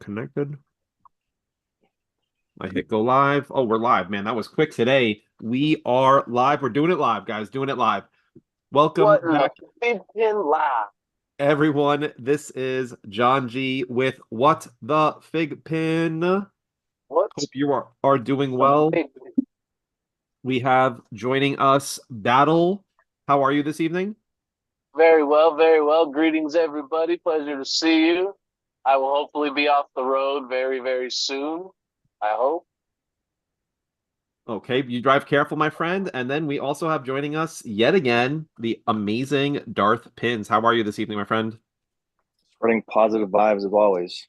connected. I hit go live. Oh, we're live, man. That was quick today. We are live. We're doing it live, guys. Doing it live. Welcome What in the back, FiGPiN live? everyone. This is John G with What the Fig Pin. Hope What's you are doing the well. big? We have joining us Battle. How are you this evening? Very well, very well. Greetings, everybody. Pleasure to see you. I will hopefully be off the road very, very soon. I hope. Okay, you drive careful, my friend. And then we also have joining us yet again the amazing Darth Pins. How are you this evening, my friend? Spreading positive vibes as always.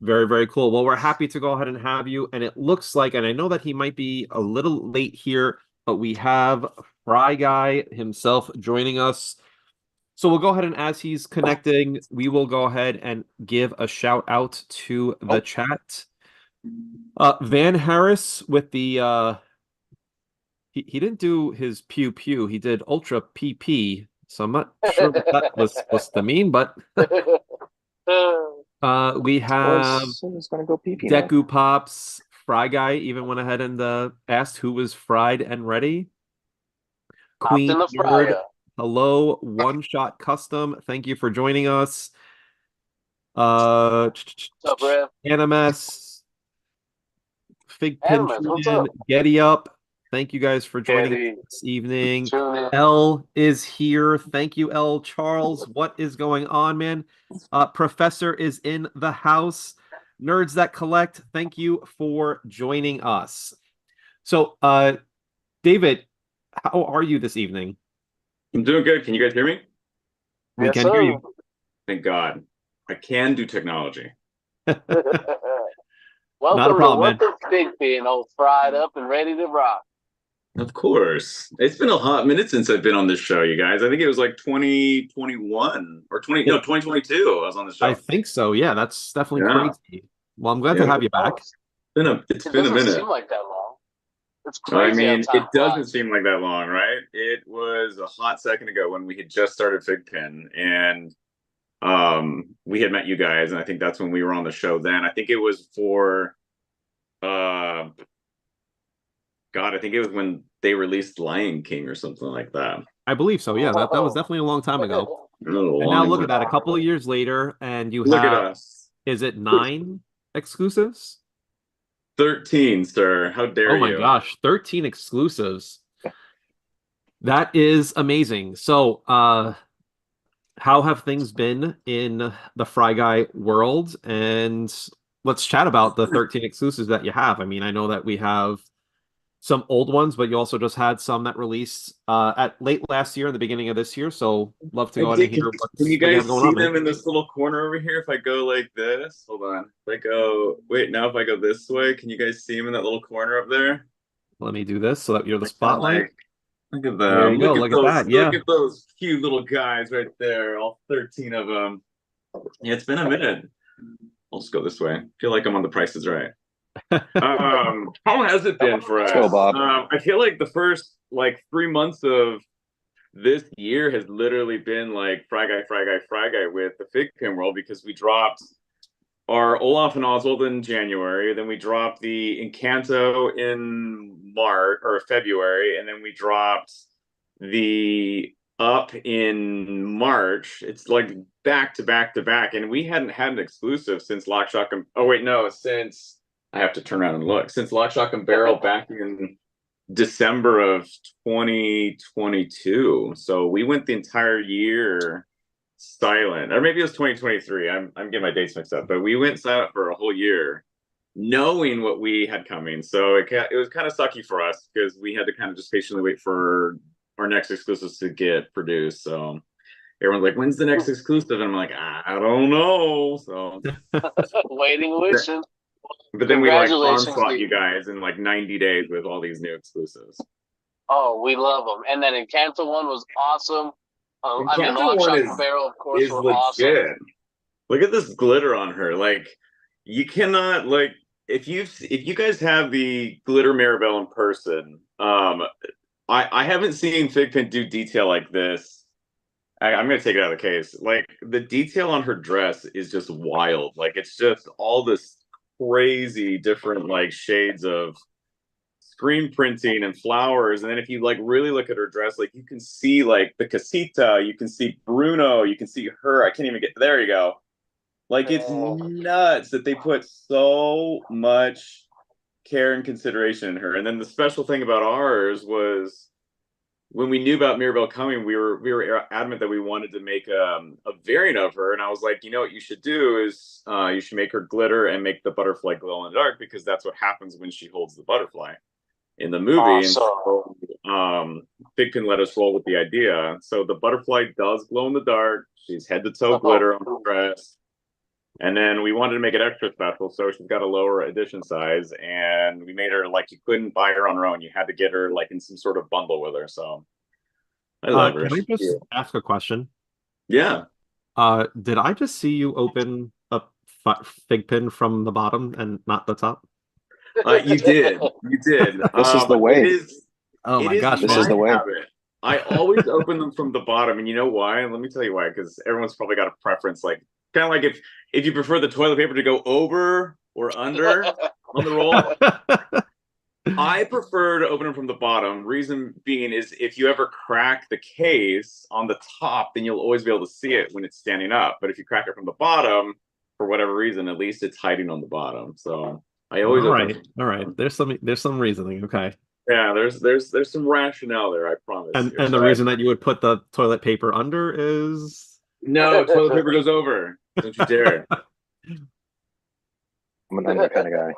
Very, very cool. Well, we're happy to go ahead and have you. And it looks like, and I know that he might be a little late here, but we have Fry Guy himself joining us. So we'll go ahead and as he's connecting, we will go ahead and give a shout out to the Oh, chat. Van Harris with the he didn't do his pew pew, he did ultra PP. So I'm not sure what that was supposed to mean, but we have someone's gonna go pee pee now. Deku Pops, Fry Guy even went ahead and asked who was fried and ready. Hopped Queen in the Nerd, fryer. hello. One Shot Custom, thank you for joining us. Uh, What's up, Rev? Animus, FiGPiN Animus, what's Trillion, up? Getty Up. Thank you guys for joining us Eddie, this evening. tune in. L is here. Thank you, L. Charles, what is going on, man? Professor is in the house. Nerds that collect, thank you for joining us. So, David, how are you this evening? I'm doing good. Can you guys hear me? We Yes, can hear sir. you. Thank God. I can do technology. Not a Welcome to problem, What man. the FiGPiN, all fried up and ready to rock. Of course. It's been a hot minute since I've been on this show, you guys. I think it was like 2021 or 20, no, It, 2022 I was on the I show. think so. Yeah, that's definitely Yeah. crazy. Well, I'm glad to Yeah. have you Oh, back. It's it been a doesn't minute. seem like that long. It's I crazy how mean, time it doesn't flies. seem like that long, right? It was a hot second ago when we had just started FigPin and we had met you guys, and I think that's when we were on the show then. I think it was for uh God, I think it was when they released Lion King or something like that. I believe so. Yeah, that was Whoa. definitely a long time ago. A little And now long look at that, a ago. couple of years later, and you Look at have, us. is it 9 exclusives? 13, sir. How Oh dare my you? gosh, 13 exclusives. That is amazing. So, how have things been in the Fry Guy world? And let's chat about the 13 exclusives that you have. I mean, I know that we have some old ones, but you also just had some that released at late last year and the beginning of this year. So love to I go ahead and did. hear Can you what you have guys going see on, man. them in this little corner over here? If I go like this, hold on. If I go, wait, now if I go this way, can you guys see them in that little corner up there? Let me do this so that you're the Like kind of spotlight. like, look at There you them. go. Look at that. Look Yeah. at those cute little guys right there. All 13 of them. Yeah, it's been a minute. I'll just go this way. I feel like I'm on The Price is Right. How has it been for Let's go, us? Bob. I feel like the first like 3 months of this year has literally been like Fry Guy with the FigPin world because we dropped our Olaf and Oswald in January, then we dropped the Encanto in March or February, and then we dropped the Up in March. It's like back to back to back, and we hadn't had an exclusive since Lock, Shock, and oh wait, no, since I have to turn around and look since Lock, Shock, and Barrel back in December of 2022. So we went the entire year silent, or maybe it was 2023. I'm getting my dates mixed up, but we went silent for a whole year, knowing what we had coming. So it was kind of sucky for us because we had to kind of just patiently wait for our next exclusives to get produced. So everyone's like, "When's the next exclusive?" And I'm like, "I don't know." So, Waiting, wishing. but then we like Congratulations, onslaught dude. you guys in like 90 days with all these new exclusives. Oh, we love them. And that Encanto one was awesome. And I mean, Captain Lock, one Shock, and Barrel, of course, is were awesome. legit. Look at this glitter on her. Like you cannot like if you guys have the glitter Maribel in person, I haven't seen FigPin do detail like this I'm gonna take it out of the case. Like the detail on her dress is just wild. Like it's just all this crazy different like shades of screen printing and flowers. And then if you like really look at her dress, like you can see like the casita, you can see Bruno, you can see her. I can't even get there. You go. Like it's nuts that they put so much care and consideration in her. And then the special thing about ours was when we knew about Mirabelle coming, we were adamant that we wanted to make a variant of her. And I was like, you know what you should do is you should make her glitter and make the butterfly glow in the dark because that's what happens when she holds the butterfly in the movie. And so FiGPiN let us roll with the idea. So the butterfly does glow in the dark. She's head to toe glitter on the dress. And then we wanted to make it extra special, so she's got a lower edition size, and we made her like you couldn't buy her on her own. You had to get her like in some sort of bundle with her. So I love her. Can I just ask a question? Yeah. Did I just see you open a FiGPiN from the bottom and not the top? You did. You did. This is the way. Oh my gosh, this is the way. I always open them from the bottom, and you know why? Let me tell you why. Because everyone's probably got a preference, like kind of like if you prefer the toilet paper to go over or under on the roll. I prefer to open them from the bottom. Reason being is if you ever crack the case on the top, then you'll always be able to see it when it's standing up. But if you crack it from the bottom, for whatever reason, at least it's hiding on the bottom. So I always all right. There's some reasoning. Okay. Yeah, there's some rationale there, I promise. And the reason that you would put the toilet paper under is no, toilet paper goes over. Don't you dare. I'm an under kind of guy.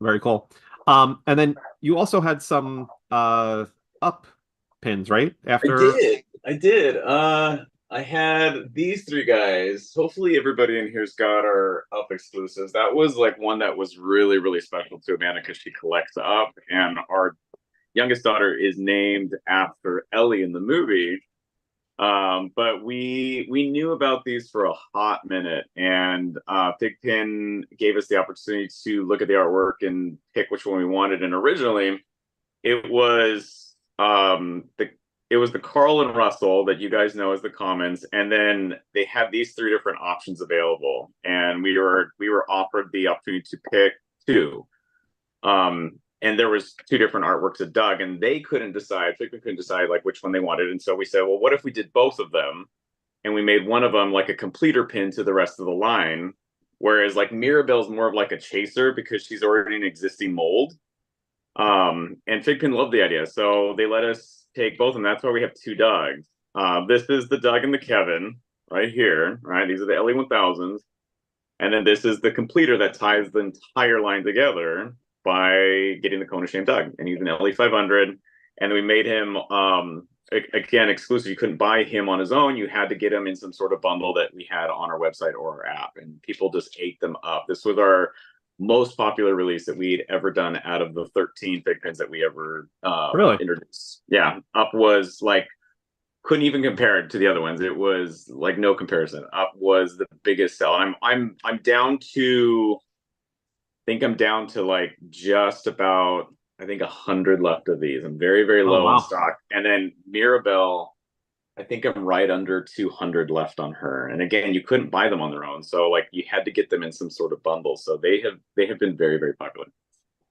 Very cool. And then you also had some up pins, right? After I did. I had these three guys. Hopefully everybody in here's got our up exclusives. That was like one that was really, really special to Amanda because she collects up, and our youngest daughter is named after Ellie in the movie. But we knew about these for a hot minute, and FiGPiN gave us the opportunity to look at the artwork and pick which one we wanted. And originally, it was the Carl and Russell that you guys know as the Commons, and then they had these three different options available, and we were offered the opportunity to pick two. And there was two different artworks of Doug, and they couldn't decide. FiGPiN couldn't decide like which one they wanted, and so we said, well, what if we did both of them, and we made one of them like a completer pin to the rest of the line, whereas like Mirabelle's more of like a chaser because she's already an existing mold. And FiGPiN loved the idea, so they let us take both, and that's why we have two Dougs. This is the Doug and the Kevin right here, right? These are the LE 1000s, and then this is the completer that ties the entire line together by getting the Cone of Shame Doug, and he's an LE 500, and we made him again exclusive. You couldn't buy him on his own; you had to get him in some sort of bundle that we had on our website or our app, and people just ate them up. This was our most popular release that we'd ever done out of the 13 FiGPiNs that we ever really introduced. Yeah, Up was like couldn't even compare it to the other ones. It was like no comparison. Up was the biggest sell. I'm down to. I think I'm down to like just about 100 left of these. I'm very, very low on stock. And then Mirabelle, I think I'm right under 200 left on her. And again, you couldn't buy them on their own, so like you had to get them in some sort of bundle. So they have been very, very popular.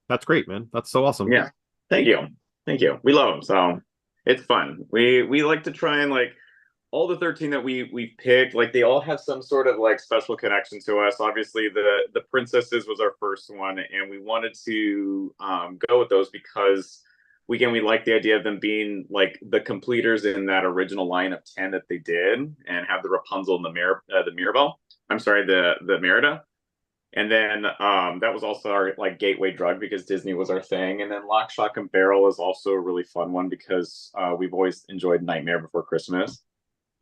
That's great, man. That's so awesome. Yeah, thank you. We love them, so it's fun. We like to try and like all the 13 that we picked, like they all have some sort of like special connection to us. Obviously, the princesses was our first one, and we wanted to go with those because we like the idea of them being like the completers in that original line of 10 that they did, and have the Rapunzel and the Mirabelle. I'm sorry, the Merida. And then that was also our like gateway drug because Disney was our thing. And then Lock, Shock, and Barrel is also a really fun one because we've always enjoyed Nightmare Before Christmas.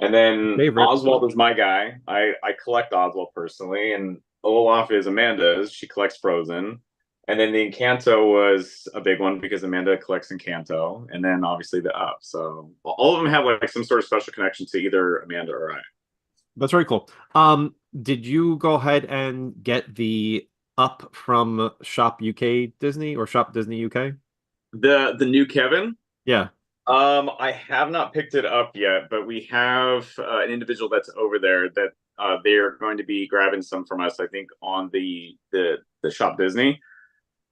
And then Oswald is my guy. I collect Oswald personally, and Olaf is Amanda's. She collects Frozen. And then the Encanto was a big one because Amanda collects Encanto. And then obviously the Up. So all of them have like some sort of special connection to either Amanda or I. That's very cool. Did you go ahead and get the Up from Shop UK Disney or Shop Disney UK? The new Kevin? Yeah. I have not picked it up yet, but we have an individual that's over there that they are going to be grabbing some from us, I think, on the Shop Disney.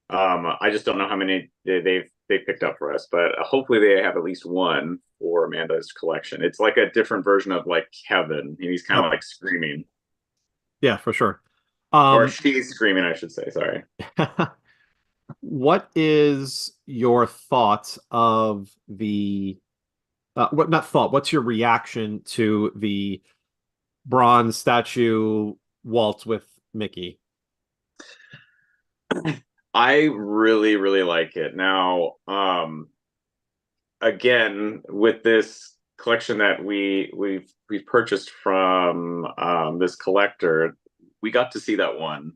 I just don't know how many they've picked up for us, but hopefully they have at least one for Amanda's collection. It's like a different version of like Kevin, and he's kind of like screaming, Yeah, for sure. or she's screaming, I should say. Sorry. What is your thought of the what not thought, what's your reaction to the bronze statue waltz with Mickey? I really, really like it. Now, again, with this collection that we've purchased from this collector, we got to see that one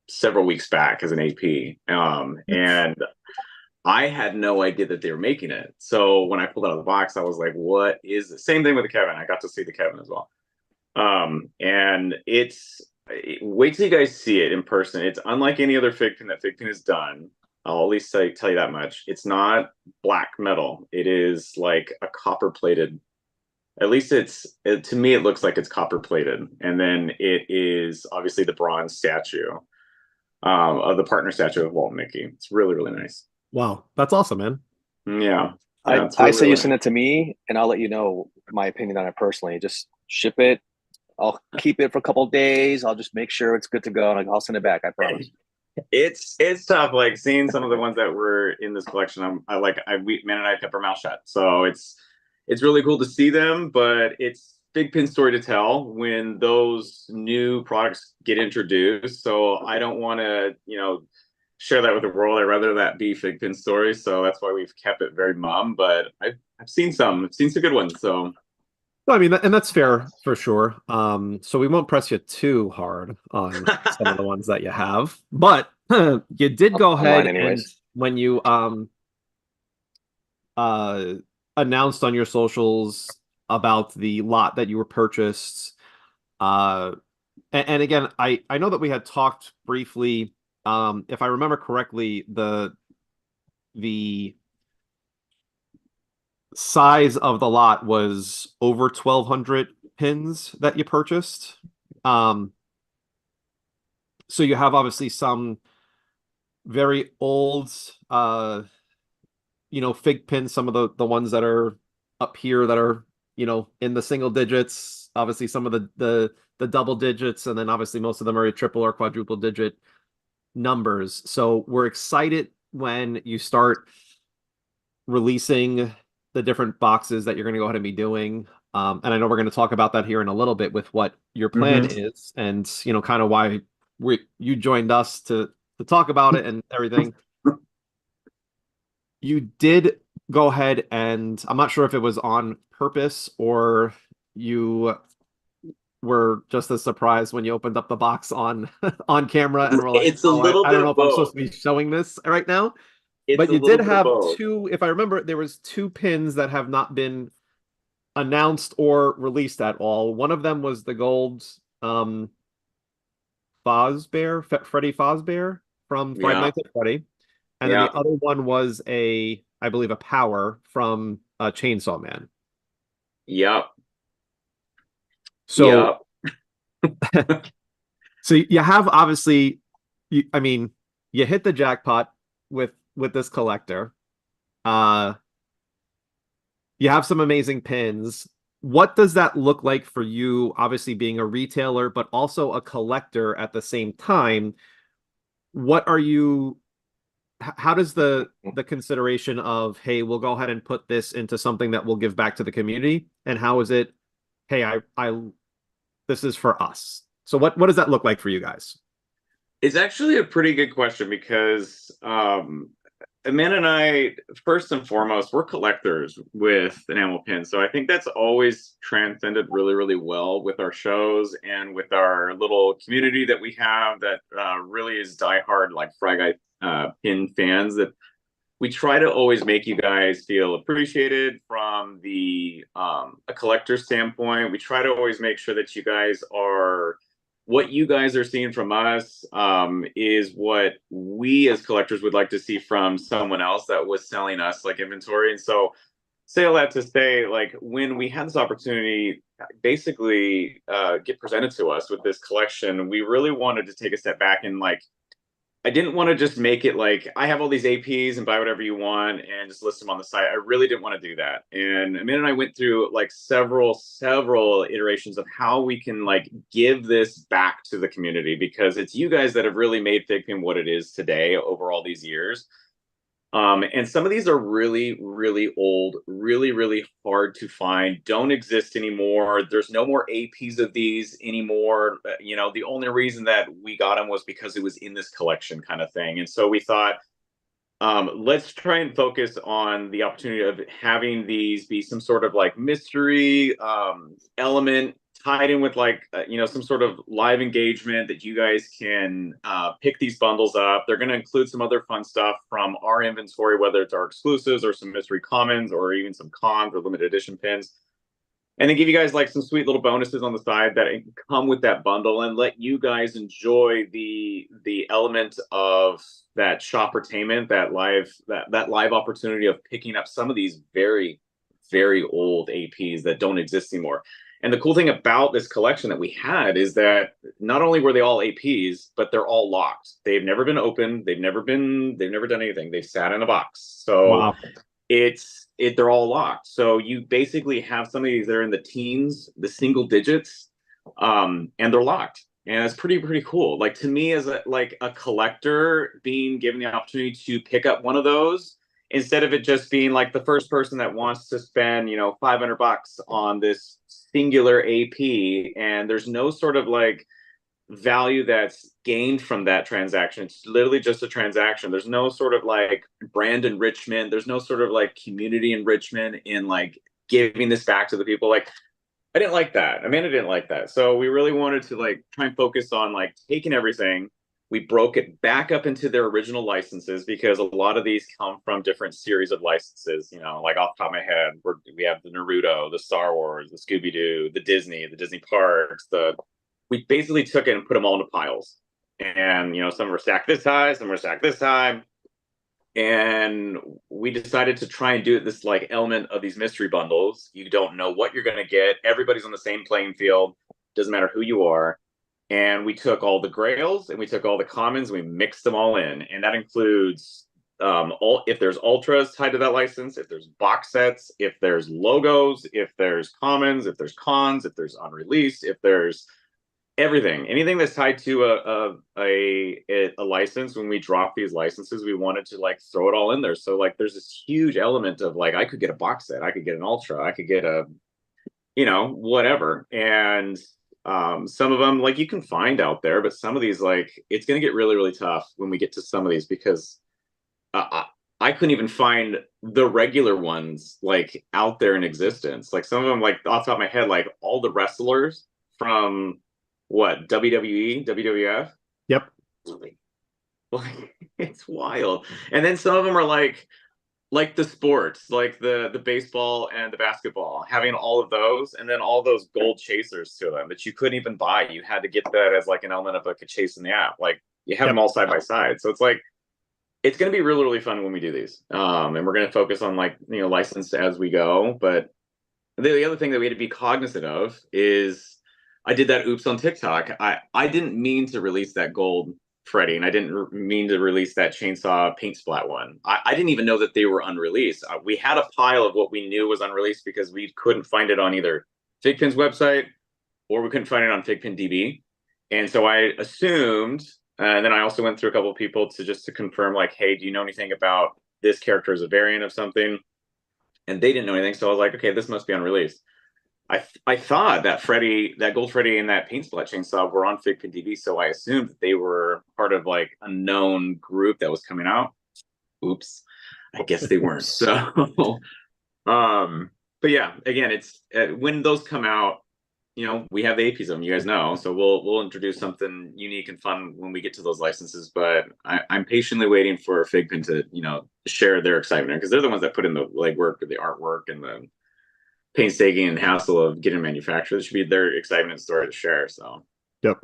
several weeks back as an AP. And I had no idea that they were making it. So when I pulled out of the box, I was like, what is this? Same thing with the Kevin. I got to see the Kevin as well. And it's wait till you guys see it in person. It's unlike any other FiGPiN that FiGPiN has done. I'll at least tell you that much. It's not black metal. It is like a copper plated. At least to me, it looks like it's copper plated. And then it is obviously the bronze statue of the partner statue of Walt and Mickey. It's really, really nice. Wow, that's awesome, man. Yeah. I say you send it to me, and I'll let you know my opinion on it personally. Just ship it. I'll keep it for a couple of days. I'll just make sure it's good to go, and I'll send it back. I promise. It's tough. Like seeing some of the ones that were in this collection. Man and I kept our mouth shut. So it's really cool to see them, but it's FiGPiN story to tell when those new products get introduced. So I don't want to, share that with the world. I'd rather that be FiGPiN story. So that's why we've kept it very mum. But I've seen some good ones. So. I mean, and that's fair for sure. So we won't press you too hard on some of the ones that you have, but you did go ahead and when you announced on your socials about the lot that you were purchased. And again, I know that we had talked briefly. If I remember correctly, the size of the lot was over 1,200 pins that you purchased. So you have obviously some very old FiGPiNs, some of the ones that are up here that are in the single digits, obviously some of the double digits, and then obviously most of them are a triple or quadruple digit numbers. So we're excited when you start releasing the different boxes that you're going to go ahead and be doing. And I know we're going to talk about that here in a little bit with what your plan is and, kind of why you joined us to talk about it and everything. You did go ahead and I'm not sure if it was on purpose or you were just as surprised when you opened up the box on camera and were like, it's a little I don't know if I'm both. supposed to be showing this right now. It's but you did have two, if I remember, there was two pins that have not been announced or released at all. One of them was the gold Freddy Fazbear from Five Nights at Freddy. And then the other one was I believe a power from Chainsaw Man. Yep. So, so you have obviously, you hit the jackpot with this collector. You have some amazing pins. What does that look like for you, obviously being a retailer, but also a collector at the same time? How does the consideration of, hey, we'll go ahead and put this into something that will give back to the community, and how is it, hey, this is for us? So what does that look like for you guys? It's actually a pretty good question because Amanda and I, first and foremost, we're collectors with enamel pins. So I think that's always transcended really, really well with our shows and with our little community that we have that really is diehard like Fry Guy pin fans, that we try to always make you guys feel appreciated from a collector standpoint. We try to always make sure that you guys are, what you guys are seeing from us is what we as collectors would like to see from someone else that was selling us like inventory. And so say all that to say, like, when we had this opportunity basically get presented to us with this collection, we really wanted to take a step back and like I didn't want to just make it like I have all these APs and buy whatever you want and just list them on the site. I really didn't want to do that. And Amanda and I went through like several iterations of how we can like give this back to the community, because it's you guys that have really made FiGPiN what it is today over all these years. And some of these are really, really old, really, really hard to find, don't exist anymore. There's no more APs of these anymore. You know, the only reason that we got them was because it was in this collection kind of thing. And so we thought, let's try and focus on the opportunity of having these be some sort of like mystery element tied in with like you know, some sort of live engagement that you guys can pick these bundles up. They're going to include some other fun stuff from our inventory, whether it's our exclusives or some mystery commons or even some cons or limited edition pins, and then give you guys like some sweet little bonuses on the side that come with that bundle and let you guys enjoy the element of that shoppertainment, that live opportunity of picking up some of these very, very old APs that don't exist anymore. And the cool thing about this collection that we had is that not only were they all APs, but they're all locked. They've never been opened. They've never done anything. They've sat in a box. So Wow. they're all locked. So you basically have some of these that are in the teens, the single digits, and they're locked. And it's pretty cool. Like, to me, as a collector, being given the opportunity to pick up one of those instead of it just being like the first person that wants to spend, you know, $500 on this singular AP, and there's no sort of like value that's gained from that transaction. It's literally just a transaction. There's no sort of like brand enrichment. There's no sort of like community enrichment in like giving this back to the people. Like, I didn't like that. Amanda didn't like that. So we really wanted to like try and focus on like taking everything. We broke it back up into their original licenses, because a lot of these come from different series of licenses. You know, like off the top of my head, we have the Naruto, the Star Wars, the Scooby-Doo, the Disney parks. We basically took it and put them all into piles. And, you know, some were stacked this high, some were stacked this high. And we decided to try and do this like element of these mystery bundles. You don't know what you're going to get. Everybody's on the same playing field. Doesn't matter who you are. And we took all the grails and we took all the commons, and we mixed them all in. And that includes if there's ultras tied to that license, if there's box sets, if there's logos, if there's commons, if there's cons, if there's unreleased, if there's anything that's tied to a license. When we drop these licenses, we wanted to like throw it all in there. So like there's this huge element of like, I could get a box set, I could get an ultra, I could get a, you know, whatever. And some of them like you can find out there, but some of these, like, it's going to get really, really tough when we get to some of these, because I couldn't even find the regular ones like out there in existence. Like some of them, like off the top of my head, like all the wrestlers from what, WWE, WWF. Yep. Like, it's wild. And then some of them are like the sports, like the baseball and the basketball, having all of those, and then all those gold chasers to them that you couldn't even buy. You had to get that as like an element of like a chase in the app. Like you have them all side by side. So it's like, it's going to be really, really fun when we do these. And we're going to focus on like, you know, licensed as we go. But the other thing that we had to be cognizant of is I did that oops on TikTok. I didn't mean to release that gold Freddy, and I didn't mean to release that chainsaw paint splat one. I didn't even know that they were unreleased. We had a pile of what we knew was unreleased because we couldn't find it on either FiGPiN's website or we couldn't find it on FiGPiN DB. And so I assumed, and then I also went through a couple of people to confirm, like, hey, do you know anything about this character as a variant of something? And they didn't know anything. So I was like, okay, this must be unreleased. I thought that gold Freddy and that paint splat chainsaw were on FiGPiN DB, so I assumed that they were part of like a known group that was coming out. Oops, I guess they weren't. So, but yeah, again, it's when those come out, you know, we have the APs of them, you guys know, so we'll introduce something unique and fun when we get to those licenses. But I'm patiently waiting for FiGPiN to, you know, share their excitement, because they're the ones that put in the legwork, the artwork, and the painstaking and hassle of getting manufactured. It should be their excitement story to share. So yep.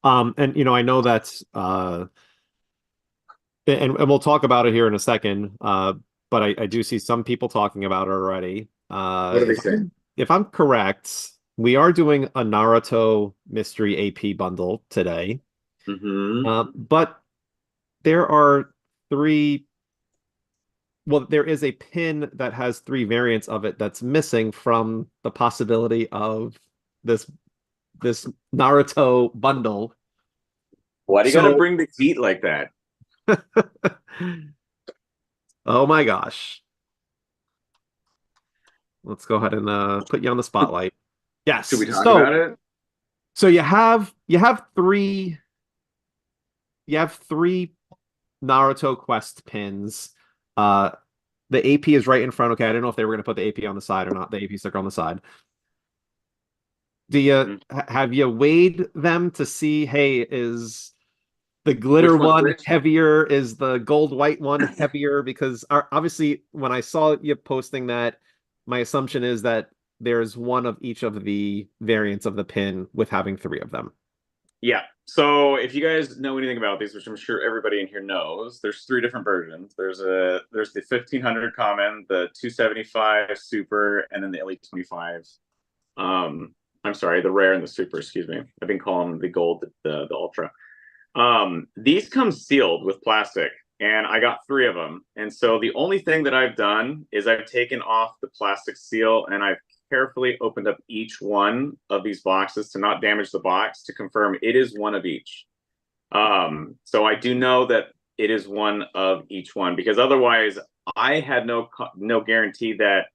And you know, I know that's and we'll talk about it here in a second. but I do see some people talking about it already. What are they saying? If I'm correct, we are doing a Naruto mystery AP bundle today. But there are three. Well, there is a pin that has three variants of it that's missing from the possibility of this Naruto bundle. Why do you gotta bring the heat like that? Oh my gosh. Let's go ahead and put you on the spotlight. Yes. Should we talk about it? So you have three Naruto quest pins. The AP is right in front. Okay, I didn't know if they were going to put the AP on the side or not. The AP sticker on the side. Do you have you weighed them to see? Hey, is the glitter one heavier? Is the gold white one heavier? Because obviously, when I saw you posting that, my assumption is that there's one of each of the variants of the pin with having three of them. Yeah. So if you guys know anything about these, which I'm sure everybody in here knows, there's three different versions. There's the 1500 common, the 275 super, and then the Elite 25. I'm sorry, the rare and the super. Excuse me. I've been calling them the gold, the ultra. These come sealed with plastic, and I got three of them. And so the only thing that I've done is I've taken off the plastic seal and I've carefully opened up each one of these boxes to not damage the box to confirm it is one of each. So I do know that it is one of each one, because otherwise I had no guarantee that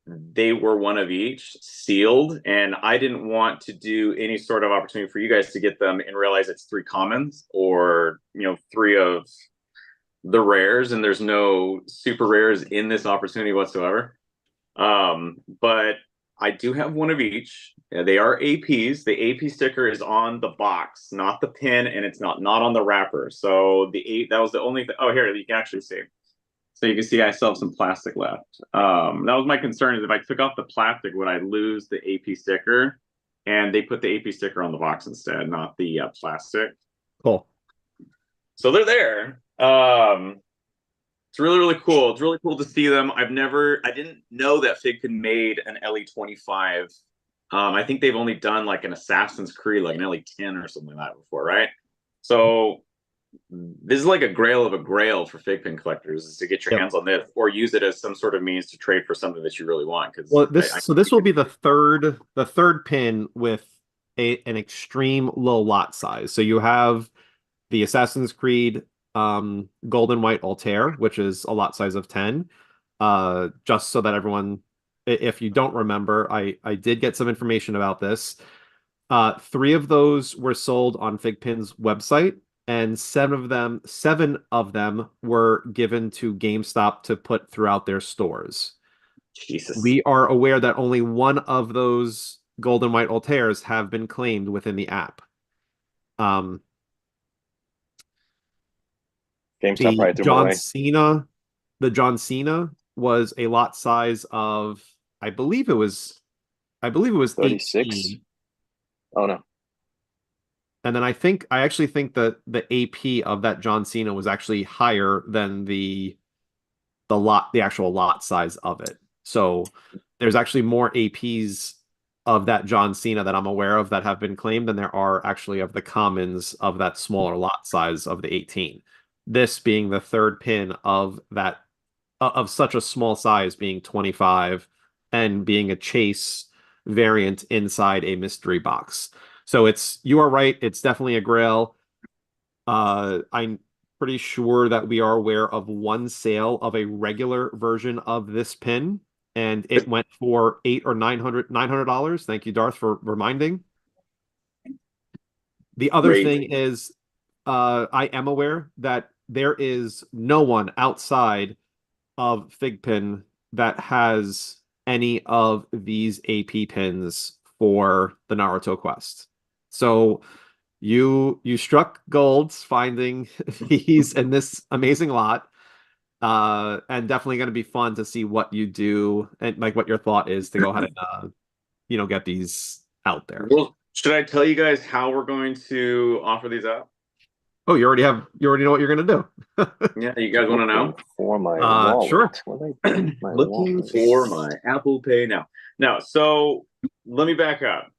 they were one of each sealed, and I didn't want to do any sort of opportunity for you guys to get them and realize it's three commons or three of the rares, and there's no super rares in this opportunity whatsoever. But I do have one of each. They are APs. The AP sticker is on the box, not the pin, and it's not on the wrapper. So that was the only thing. Oh, here you can actually see. So you can see I still have some plastic left. That was my concern, is if I took off the plastic, would I lose the AP sticker? And they put the AP sticker on the box instead, not the plastic. Cool. So they're there. It's really, really cool. It's really cool to see them. I didn't know that FiGPiN made an LE25. I think they've only done like an Assassin's Creed, like an LE10 or something like that before, right? So this is like a grail of a grail for FiGPiN collectors, is to get your hands on this or use it as some sort of means to trade for something that you really want. This will be the third pin with an extreme low lot size. So you have the Assassin's Creed gold and white Altair, which is a lot size of 10. Just so that everyone, if you don't remember, I did get some information about this. Three of those were sold on FiGPiN's website, and seven of them were given to GameStop to put throughout their stores. Jesus. We are aware that only one of those gold and white Altairs have been claimed within the app. GameStop The probably threw them away. The John Cena was a lot size of, I believe it was 36. 18. Oh no. And then I actually think that the AP of that John Cena was actually higher than the actual lot size of it. So there's actually more APs of that John Cena that I'm aware of that have been claimed than there are actually of the commons of that smaller lot size of the 18. This being the third pin of that of such a small size, being 25, and being a chase variant inside a mystery box. So you are right, it's definitely a grail. I'm pretty sure that we are aware of one sale of a regular version of this pin, and it went for $800 or $900. Thank you, Darth, for reminding. The other thing is, I am aware that there is no one outside of FiGPiN that has any of these AP pins for the Naruto quest. So you struck gold finding these in this amazing lot, and definitely going to be fun to see what you do and like what your thought is to go ahead and get these out there. Well, should I tell you guys how we're going to offer these out? Oh, you already know what you're gonna do. Yeah, you guys want to know? For my wallet. Sure. What did I my Looking wallet? for my Apple Pay now. Now, so let me back up.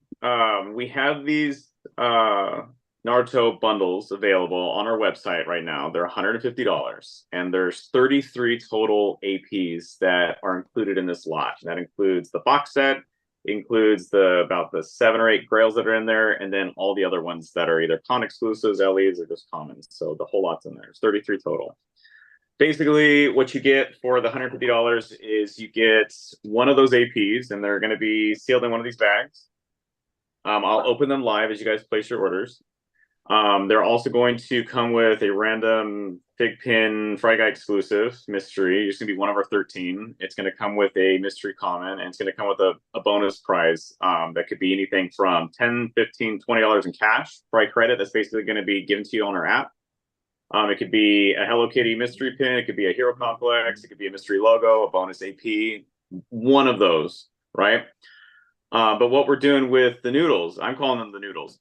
We have these Naruto bundles available on our website right now. They're $150, and there's 33 total APs that are included in this lot. That includes the box set, includes about the 7 or 8 grails that are in there, and then all the other ones that are either con exclusives, LEs, or just commons. So the whole lot's in there. It's 33 total. Basically, what you get for the $150 is you get one of those APs, and they're going to be sealed in one of these bags. I'll open them live as you guys place your orders. They're also going to come with a random FiGPiN FiGPiN exclusive mystery. It's going to be one of our 13. It's going to come with a mystery comment, and it's going to come with a bonus prize that could be anything from $10, $15, $20 in cash, Fry credit that's basically going to be given to you on our app. It could be a Hello Kitty mystery pin. It could be a hero complex. It could be a mystery logo, a bonus AP, one of those, right? But what we're doing with the noodles, I'm calling them the noodles,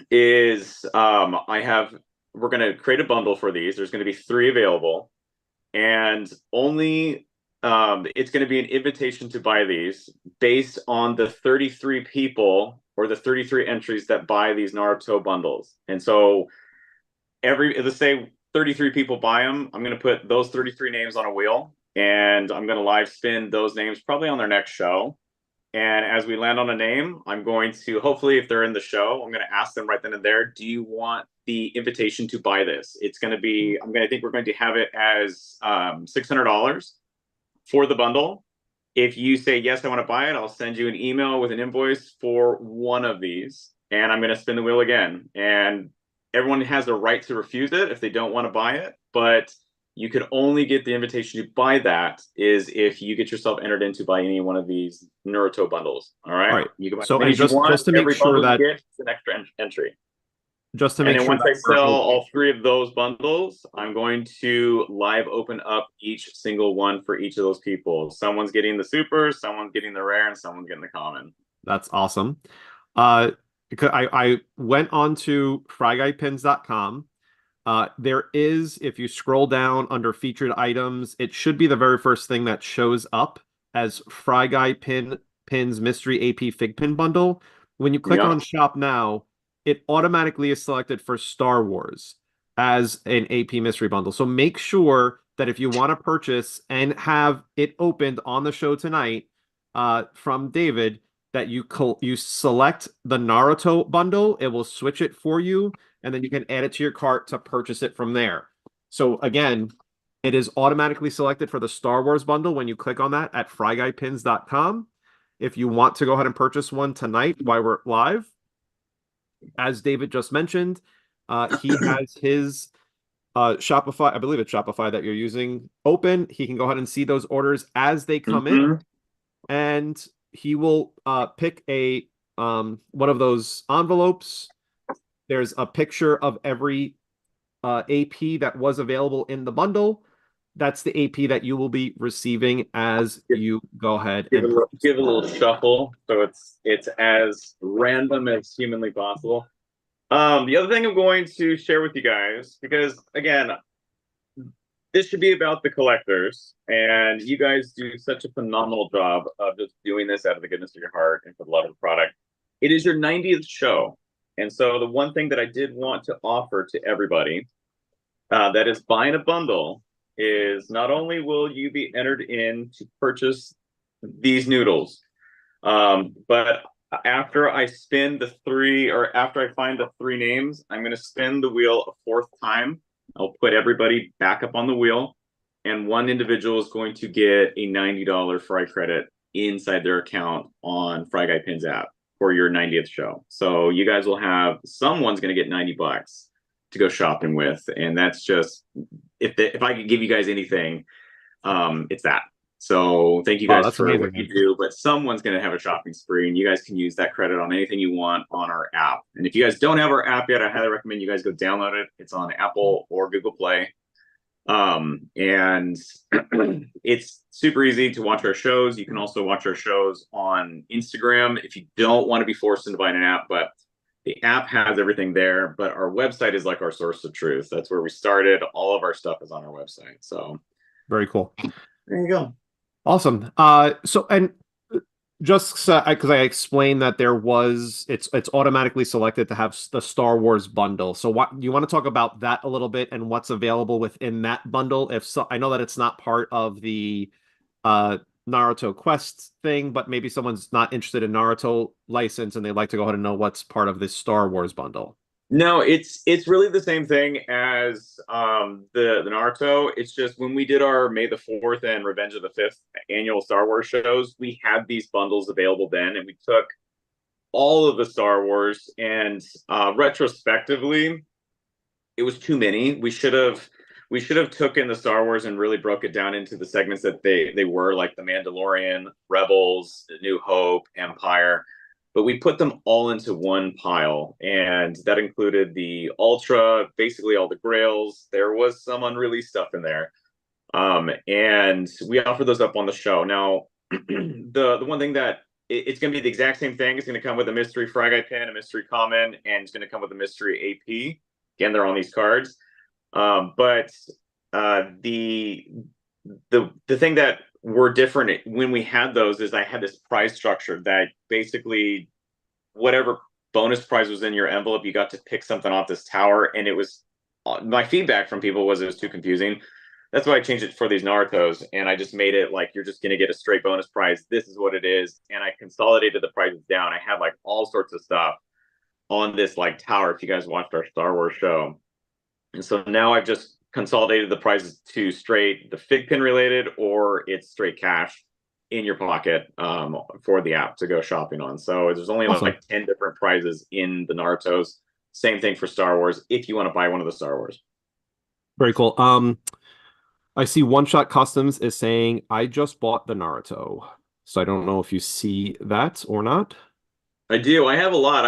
is we're going to create a bundle for these. There's going to be 3 available, and only it's going to be an invitation to buy these based on the 33 people or the 33 entries that buy these Naruto bundles. And so let's say 33 people buy them, I'm going to put those 33 names on a wheel, and I'm going to live spin those names probably on their next show. And as we land on a name, I'm going to, hopefully if they're in the show, I'm going to ask them right then and there, do you want the invitation to buy this? It's going to be, I think we're going to have it as $600 for the bundle. If you say, yes, I want to buy it, I'll send you an email with an invoice for one of these, and I'm going to spin the wheel again. And everyone has a right to refuse it if they don't want to buy it, but you could only get the invitation to buy that is if you get yourself entered into buy any one of these Naruto bundles. All right. All right. You can buy So, as many and as you want. just to make Every sure bundle that you get is an extra entry. just to And make then sure once I that sell all 3 of those bundles, I'm going to live open up each single one for each of those people. Someone's getting the super, someone's getting the rare, and someone's getting the common. That's awesome. Because I went on to FiGPiNs.com. There is, if you scroll down under featured items, it should be the very first thing that shows up as FiGPiNs Mystery AP FiGPiN Bundle. When you click on Shop Now, it automatically is selected for Star Wars as an AP Mystery Bundle. So make sure that if you want to purchase and have it opened on the show tonight from David, that you select the Naruto bundle. It will switch it for you, and then you can add it to your cart to purchase it from there. So again, it is automatically selected for the Star Wars bundle when you click on that at FiGPiNs.com. If you want to go ahead and purchase one tonight while we're live, as David just mentioned, he has his Shopify, I believe it's Shopify that you're using, open. He can go ahead and see those orders as they come in, and he will pick a one of those envelopes. There's a picture of every AP that was available in the bundle. That's the AP that you will be receiving as you go ahead give and give a little shuffle, so it's as random as humanly possible. The other thing I'm going to share with you guys, because again, this should be about the collectors, and you guys do such a phenomenal job of just doing this out of the goodness of your heart and for the love of the product. It is your 90th show, and so the one thing that I did want to offer to everybody that is buying a bundle is not only will you be entered in to purchase these noodles, but after I spin the 3, or after I find the 3 names, I'm going to spin the wheel a 4th time. I'll put everybody back up on the wheel, and one individual is going to get a $90 Fry credit inside their account on FiGPiNs app for your 90th show. So you guys will have, someone's going to get $90 to go shopping with, and that's just, if I could give you guys anything, it's that. So thank you guys for amazing, what you do, but someone's going to have a shopping spree, and you guys can use that credit on anything you want on our app. And if you guys don't have our app yet, I highly recommend you guys go download it. It's on Apple or Google Play. And it's super easy to watch our shows. You can also watch our shows on Instagram if you don't want to be forced into buying an app, but The app has everything there, but our website is like our source of truth. That's where we started. All of our stuff is on our website. So Very cool. there you go. Awesome. So and just because I explained that it's automatically selected to have the Star Wars bundle. So what you want to talk about that a little bit and what's available within that bundle? If so, I know that it's not part of the uh Naruto Quest thing, but maybe someone's not interested in Naruto license and they'd like to go ahead and know what's part of this Star Wars bundle. No, it's really the same thing as the Naruto. It's just when we did our May the 4th and Revenge of the 5th annual Star Wars shows, we had these bundles available then, and we took all of the Star Wars and retrospectively, it was too many. We should have taken the Star Wars and really broke it down into the segments that they were, like the Mandalorian, Rebels, New Hope, Empire, but we put them all into one pile, and that included the Ultra, basically all the Grails. There was some unreleased stuff in there, and we offer those up on the show. Now, the one thing that it's going to be the exact same thing. It's going to come with a mystery FiGPiN, a mystery common, and it's going to come with a mystery AP. Again, they're on these cards, but the thing that were different when we had those is I had this prize structure that basically whatever bonus prize was in your envelope, you got to pick something off this tower, and it was my feedback from people was it was too confusing. That's why I changed it for these Narutos, and I just made it like you're just going to get a straight bonus prize. This is what it is, and I consolidated the prizes down. I had like all sorts of stuff on this like tower. If you guys watched our Star Wars show, and so now I've just consolidated the prizes to straight the FiGPiN related, or it's straight cash in your pocket for the app to go shopping on. So there's only Awesome. like 10 different prizes in the Narutos. Same thing for Star Wars if you want to buy one of the Star Wars. Very cool. I see One Shot Customs is saying I just bought the Naruto. So I don't know if you see that or not. I do. I have a lot.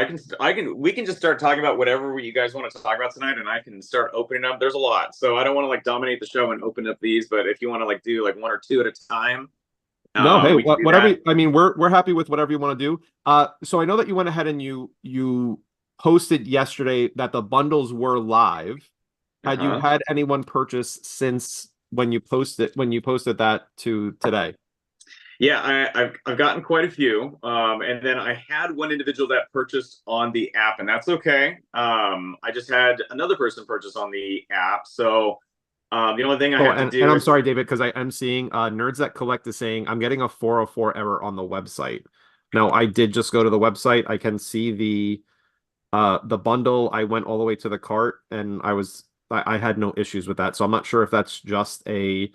We can just start talking about whatever you guys want to talk about tonight, and I can start opening up. There's a lot. So I don't want to like dominate the show and open up these, but if you want to like do like one or two at a time, No, hey, we can do whatever. that. I mean, we're happy with whatever you want to do. So I know that you went ahead and you posted yesterday that the bundles were live. Had you had anyone purchase since when you posted that to today? Yeah, I've gotten quite a few, and then I had one individual that purchased on the app, and that's okay. I just had another person purchase on the app, so the only thing I have to do. And I'm is sorry, David, because I'm seeing Nerds That Collect is saying I'm getting a 404 error on the website. Now I did just go to the website. I can see the bundle. I went all the way to the cart, and I had no issues with that. So I'm not sure if that's just a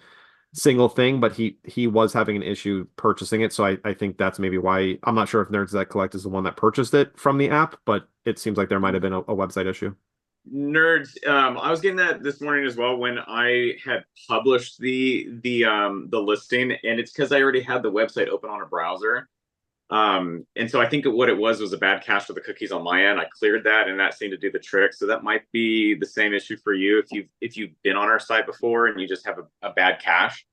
single thing, but he was having an issue purchasing it. So I think that's maybe why. I'm not sure if Nerds That Collect is the one that purchased it from the app, but it seems like there might have been a website issue. Nerds, I was getting that this morning as well when I had published the listing, and it's because I already had the website open on a browser. And so I think what it was a bad cache of the cookies on my end. I cleared that, and that seemed to do the trick. So that might be the same issue for you if you've been on our site before and you just have a bad cache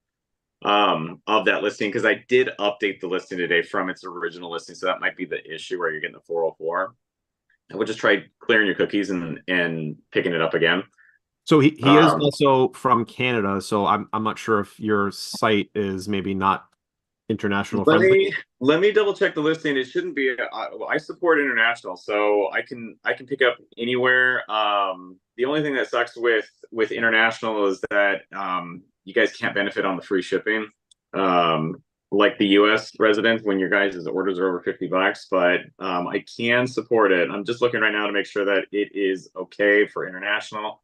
of that listing, because I did update the listing today from its original listing. So that might be the issue where you're getting the 404. I would just try clearing your cookies and picking it up again. So he is also from Canada, so I'm not sure if your site is maybe not international friendly. Let me double check the listing. It shouldn't be. I support international, so I can pick up anywhere. The only thing that sucks with international is that you guys can't benefit on the free shipping, like the U.S. residents when your guys' orders are over $50. But I can support it. I'm just looking right now to make sure that it is okay for international.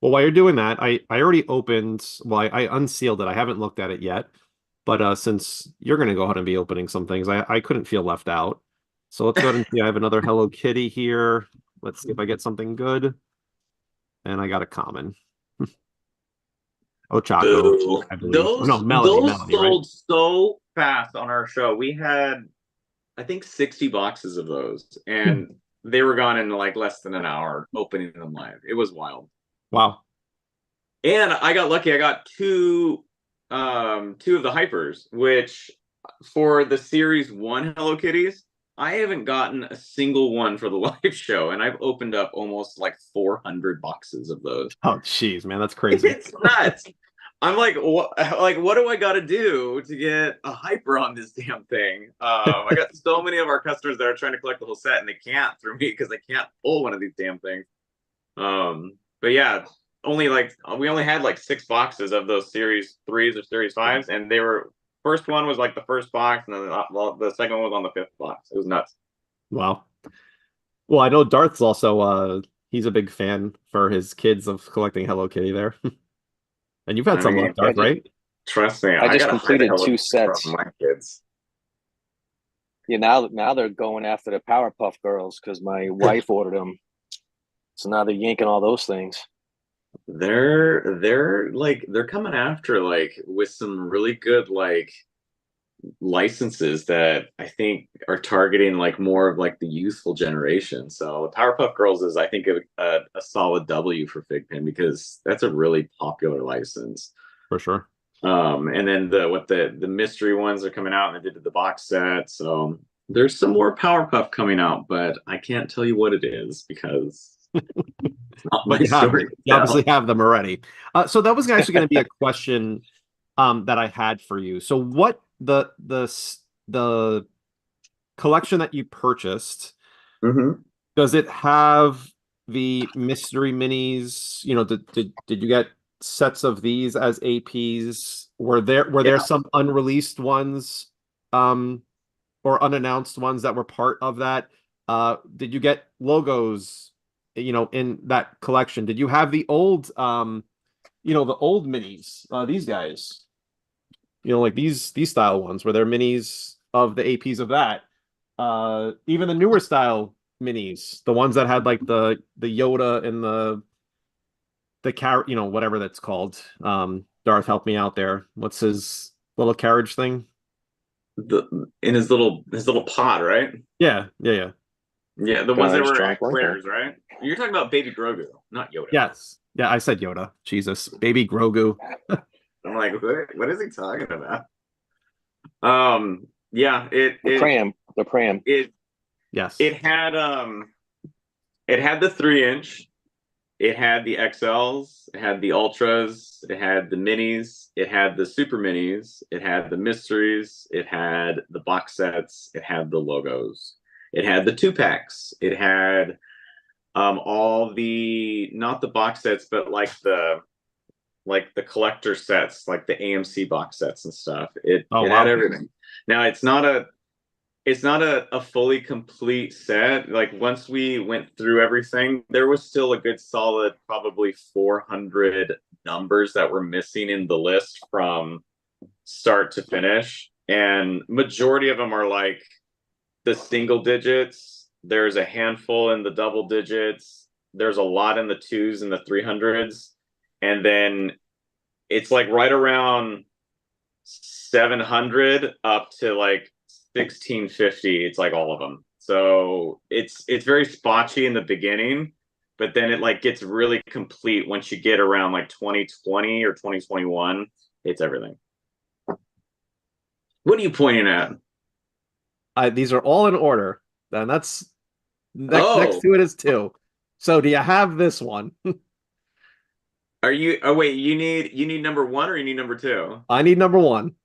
Well, while you're doing that, I already opened. Well, I unsealed it. I haven't looked at it yet. But since you're going to go ahead and be opening some things, I couldn't feel left out. So let's go ahead and see. I have another Hello Kitty here. Let's see if I get something good. And I got a common. Oh, Choco, I believe. Those Melody, sold right? so fast on our show. We had, I think, 60 boxes of those, and they were gone in like less than an hour opening them live. It was wild. Wow. And I got lucky. I got two of the hypers, which for the series 1 Hello Kitties, I haven't gotten a single one for the live show, and I've opened up almost like 400 boxes of those. Oh, jeez, man, that's crazy. It's nuts. I'm like, what do I got to do to get a hyper on this damn thing? I got so many of our customers that are trying to collect the whole set, and they can't through me because they can't pull one of these damn things. But yeah, we only had like 6 boxes of those Series 3s or Series 5s, and they were first one was like the first box, and then the second one was on the 5th box. It was nuts. Wow. Well, I know Darth's also he's a big fan for his kids of collecting Hello Kitty there. And you've had some luck, Darth, right? Trust me, I just gotta completed hide the 2 sets from my kids. Yeah, now they're going after the Powerpuff Girls because my wife ordered them. So now they're yanking all those things. They're coming after like with some really good like licenses that I think are targeting like more of like the youthful generation. So the Powerpuff Girls is, I think, a solid W for FiGPiN because that's a really popular license For sure. and then the mystery ones are coming out, and they did the box set. So there's some more Powerpuff coming out, but I can't tell you what it is because it's not my story. You obviously have them already. So that was actually going to be a question that I had for you. So what the collection that you purchased, does it have the mystery minis? You know, did you get sets of these as APs? Were there some unreleased ones or unannounced ones that were part of that? Did you get logos, you know, in that collection? Did you have the old you know, the old minis, these guys, you know, like these style ones where they're minis of the APs of that? Even the newer style minis, the ones that had like the Yoda and the carrot, you know, whatever that's called. Darth, help me out there. What's his little carriage thing? In his little pod, right? Yeah. Yeah, the ones that were at Critters, right? You're talking about Baby Grogu, not Yoda. Yes. Yeah, I said Yoda. Jesus. Baby Grogu. I'm like, what is he talking about? Yeah, the pram. Yes. It had the 3-inch, it had the XLs, it had the ultras, it had the minis, it had the super minis, it had the mysteries, it had the box sets, it had the logos, it had the 2-packs, it had all the, not the box sets, but like the collector sets, like the AMC box sets and stuff. It had everything. Now it's not a fully complete set. Like once we went through everything, there was still a good solid probably 400 numbers that were missing in the list from start to finish, and majority of them are like the single digits. There's a handful in the double digits. There's a lot in the 2s and the 300s. And then it's like right around 700 up to like 1650. It's like all of them. So it's very spotchy in the beginning, but then it like gets really complete once you get around like 2020 or 2021. It's everything. What are you pointing at? These are all in order. And that's next to it is 2. So do you have this one? Are you? Oh wait, you need number 1 or you need number 2? I need number 1.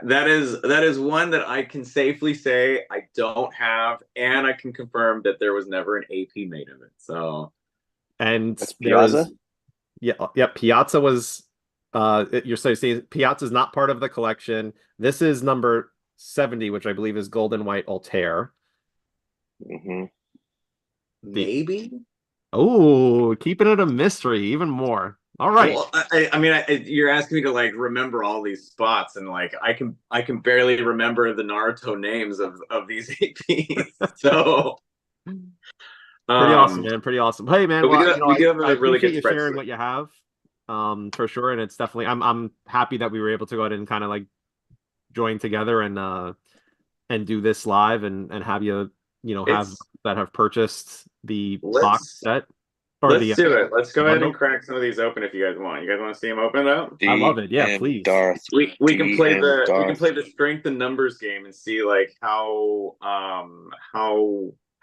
That is one that I can safely say I don't have, and I can confirm that there was never an AP made of it. So, and that's Piazza. Piazza was. You're saying Piazza is not part of the collection. This is number 70, which I believe is Gold and White Altair. Maybe. Oh, keeping it a mystery even more. All right. Well, I mean, you're asking me to like remember all these spots, and like I can barely remember the Naruto names of these APs. So pretty awesome, man. Pretty awesome. Hey, man. Well, I appreciate you sharing what you have, for sure. And it's definitely I'm happy that we were able to go ahead and kind of like join together and do this live and have you know have purchased the box set. Or Let's do it. Let's go ahead and bundle? crack some of these open if you guys want. You guys want to see them open up? I love it. Yeah, DM please. Darth. We can play DM the Darth. strength and numbers game and see like how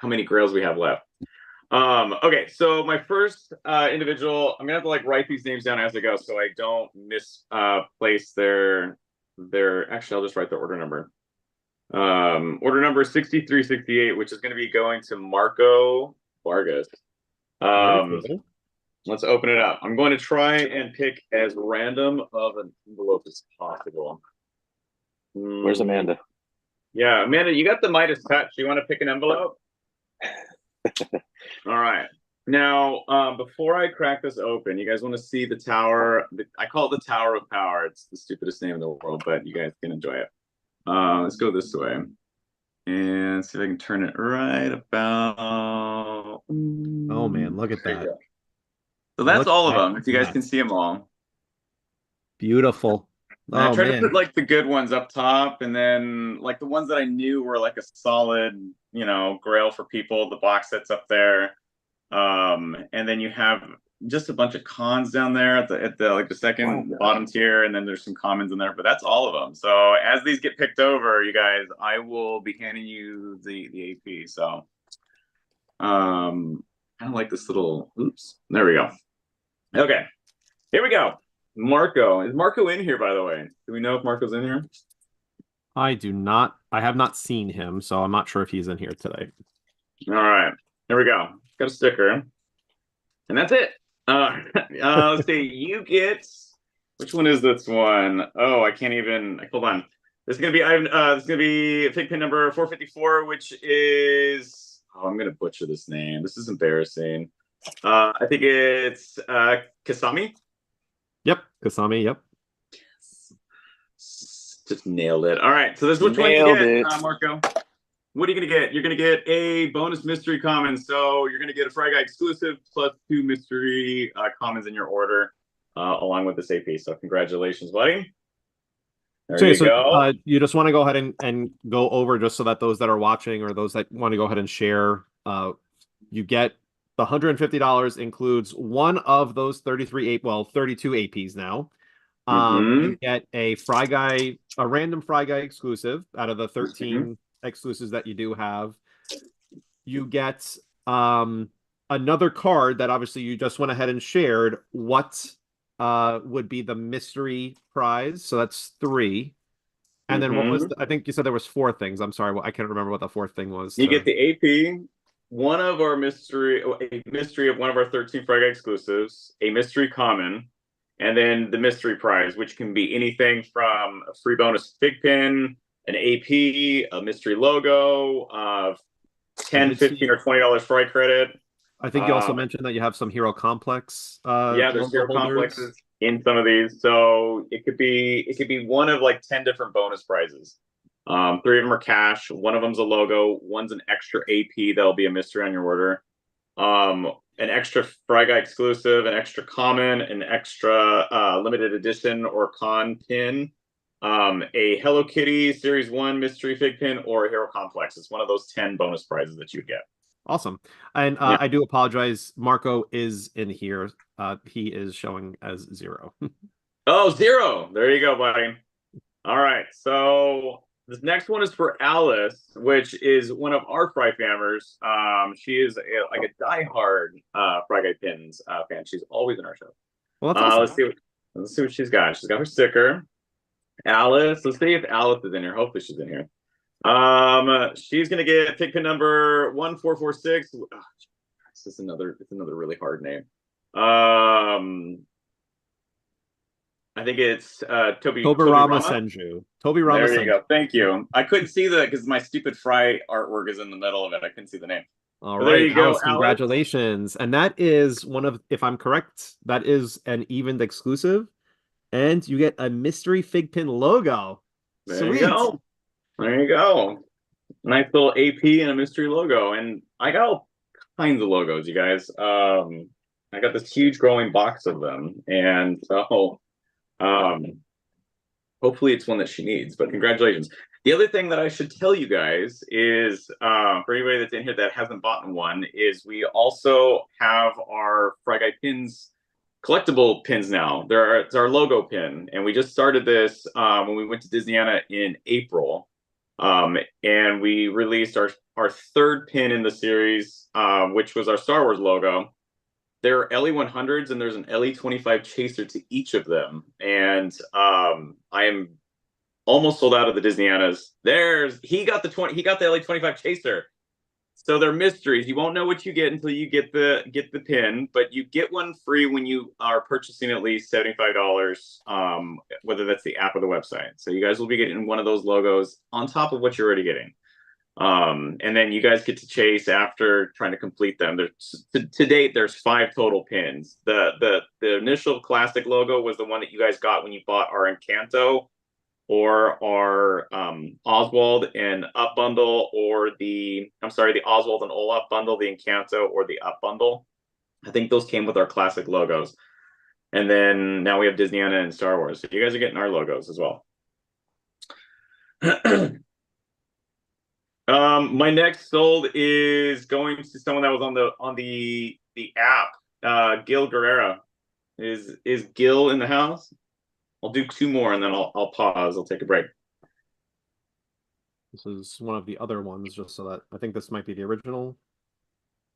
many grails we have left. Okay, so my first individual, I'm gonna have to like write these names down as I go so I don't misplace their actually I'll just write the order number. Order number 6368, which is gonna be going to Marco Vargas. Very cool. Let's open it up. I'm going to try and pick as random of an envelope as possible. Where's Amanda? Yeah, Amanda, you got the Midas touch. You want to pick an envelope? All right. Now, before I crack this open, you guys want to see the tower? I call it the Tower of Power. It's the stupidest name in the world, but you guys can enjoy it. Let's go this way and see if I can turn it right about. Oh man, look at There you that. go. So that's Look all of at them. If you guys that. can see them all. Beautiful. And I Oh tried to man. put like the good ones up top, and then like the ones that I knew were like a solid, grail for people. The box sets up there, and then you have just a bunch of cons down there at the like the second bottom tier, and then there's some commons in there. But that's all of them. So as these get picked over, you guys, I will be handing you the AP. So, kind of like this little. Oops, there we go. Okay, here we go. Marco. Is Marco in here, by the way? Do we know if Marco's in here? I have not seen him, so I'm not sure if he's in here today. All right. Here we go. Got a sticker. And that's it. Let's see. You get, which one is this one? Oh, I can't even, hold on. This is going to be FiGPiN number 454, which is, I'm going to butcher this name. This is embarrassing. I think it's Kasami. Yep, Kasami, yep. Just nailed it. All right, so this is which one you get, Marco. What are you going to get? You're going to get a bonus mystery common. So you're going to get a Fry Guy exclusive plus 2 mystery commons in your order, along with this AP. So congratulations, buddy. There you go. You just want to go ahead and go over just so that those that are watching or those that want to go ahead and share, you get the $150 includes one of those 32 APs now. You get a random Fry Guy exclusive out of the 13 exclusives that you do have. You get another card that obviously you just went ahead and shared. What would be the mystery prize? So that's 3. And then what was I think you said there was 4 things. I'm sorry, I can't remember what the 4th thing was. You get the AP, one of our a mystery of one of our 13 Fry Guy exclusives, a mystery common, and then the mystery prize, which can be anything from a free bonus FiGPiN, an AP, a mystery logo, 10, 15, or $20 Fry credit. I think you also mentioned that you have some Hero Complex. Yeah, there's Hero Complexes in some of these, so it could be one of like 10 different bonus prizes. 3 of them are cash. One of them's a logo. One's an extra AP that'll be a mystery on your order. An extra Fry Guy exclusive, an extra common, an extra limited edition or con pin, a Hello Kitty Series 1 mystery FiGPiN, or a Hero Complex. It's one of those 10 bonus prizes that you get. Awesome. And I do apologize. Marco is in here. He is showing as 0. Oh, 0. There you go, buddy. All right. So this next one is for Alice, which is one of our Fry Famers. She is like a diehard Fry Guy Pins fan. She's always in our show. Well, that's awesome. Let's see what she's got. She's got her sticker. Alice. Let's see if Alice is in here. Hopefully she's in here. She's gonna get FiGPiN number 1446. Oh, this is another really hard name. I think it's Tobirama Senju. Tobirama Senju. There you go. Thank you. I couldn't see that because my stupid Fry artwork is in the middle of it. I couldn't see the name. All right, there you go, Alice, congratulations. And that is one of, if I'm correct, that is an event exclusive. And you get a mystery FiGPiN logo. There you go. There you go. Nice little AP and a mystery logo. And I got all kinds of logos, you guys. I got this huge growing box of them. And so hopefully it's one that she needs. But congratulations. The other thing that I should tell you guys is, for anybody that's in here that hasn't bought one, is we also have our FiGPiNs collectible pins now. It's our logo pin, and we just started this when we went to Disneyana in April, and we released our third pin in the series, which was our Star Wars logo. There are LE100s, and there's an LE25 chaser to each of them, and I am almost sold out of the Disneyanas. He got the LA25 chaser. So they're mysteries. You won't know what you get until you get the pin, but you get one free when you are purchasing at least $75, whether that's the app or the website. So you guys will be getting one of those logos on top of what you're already getting. And then you guys get to chase after trying to complete them. To date, there's 5 total pins. The initial classic logo was the one that you guys got when you bought our Encanto or our Oswald and Up bundle, or the Oswald and Olaf bundle, the Encanto or the Up bundle. I think those came with our classic logos. And then now we have Disneyana and Star Wars. So you guys are getting our logos as well. My next sold is going to someone that was on the app. Gil Guerrera. Is Gil in the house? I'll do 2 more and then I'll pause. I'll take a break. This is one of the other ones, just so that I think this might be the original.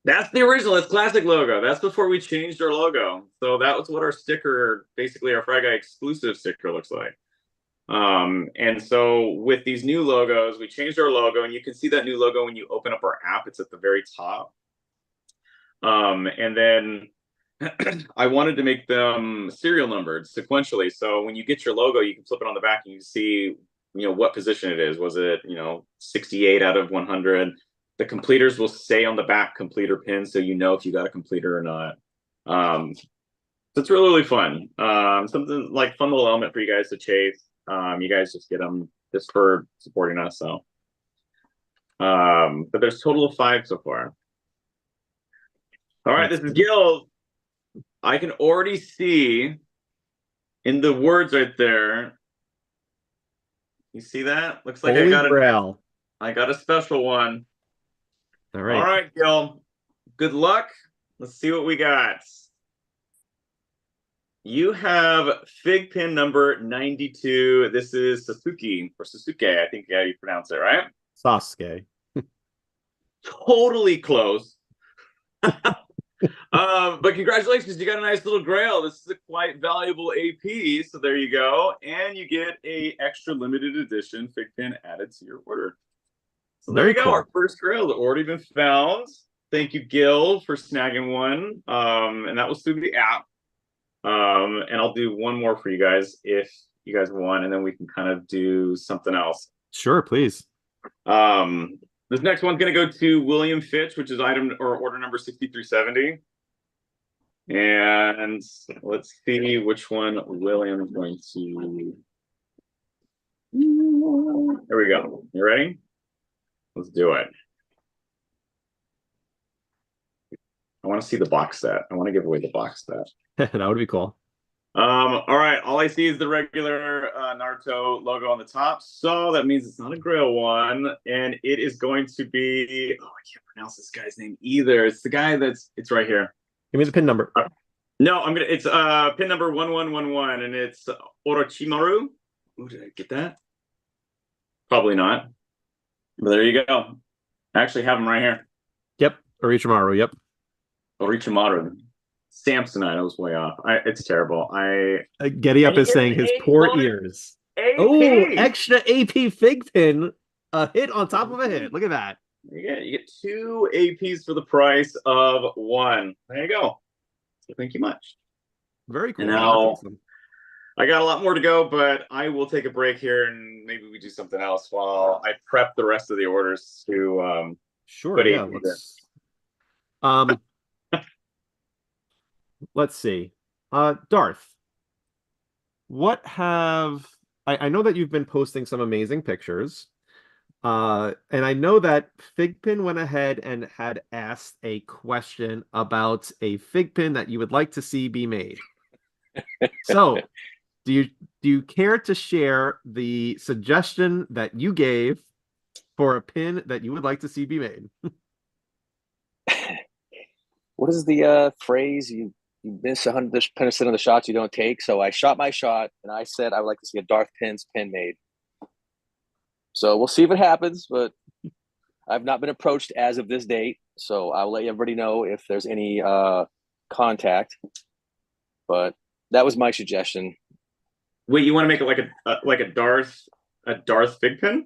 That's the original. It's classic logo. That's before we changed our logo. So that was what our sticker, basically our Fry Guy exclusive sticker, looks like. And so with these new logos, we changed our logo, and you can see that new logo when you open up our app. It's at the very top. And then I wanted to make them serial numbered sequentially. So when you get your logo, you can flip it on the back and you see, what position it is. Was it, 68 out of 100? The completers will say on the back completer pin, so you know if you got a completer or not. So it's really, really fun. Something like fun little element for you guys to chase. You guys just get them just for supporting us. So, but there's a total of 5 so far. All right, this is Gil. I can already see in the words right there. You see that? Looks like Holy I got a special one. All right. All right, Gil. Good luck. Let's see what we got. You have FiGPiN number 92. This is Sasuke, or Sasuke, I think how you pronounce it, right? Sasuke. Totally close. But congratulations, you got a nice little grail. This is a quite valuable AP, so there you go. And you get a extra limited edition FiGPiN added to your order. So there you go. Cool. Our first grail has already been found. Thank you, Gil, for snagging one. And that was through the app. And I'll do one more for you guys if you guys want, and then we can kind of do something else. Sure, please. This next one's going to go to William Fitch, which is item or order number 6370. And let's see which one William is going to. There we go. You ready? Let's do it. I want to see the box set. I want to give away the box set. That would be cool. All right. All I see is the regular Naruto logo on the top. So that means it's not a Grail one. And it is going to be, I can't pronounce this guy's name either. It's the guy it's right here. Give me the pin number. No, it's pin number 1111, and it's Orochimaru. Oh, did I get that? Probably not. But there you go. I actually have him right here. Yep. Orochimaru, yep. Orochimaru. Samsonite, I was way off. It's terrible. Getty Up is saying his poor ears. AP. Oh, extra AP FiGPiN. A hit on top of a hit. Look at that. You get 2 APs for the price of 1. There you go. So thank you much. Very cool. And now, awesome. I got a lot more to go, but I will take a break here and maybe we do something else while I prep the rest of the orders to sure, yeah. Let's see. Darth, what have I know that you've been posting some amazing pictures. And I know that FiGPiN went ahead and had asked a question about a FiGPiN that you would like to see be made. So do you care to share the suggestion that you gave for a pin that you would like to see be made? What is the phrase? You miss 100% of the shots you don't take. So I shot my shot, and I said I would like to see a Darth Pins pin made. So we'll see if it happens, but I've not been approached as of this date. So I'll let everybody know if there's any contact. But that was my suggestion. Wait, you want to make it like a Darth FiGPiN?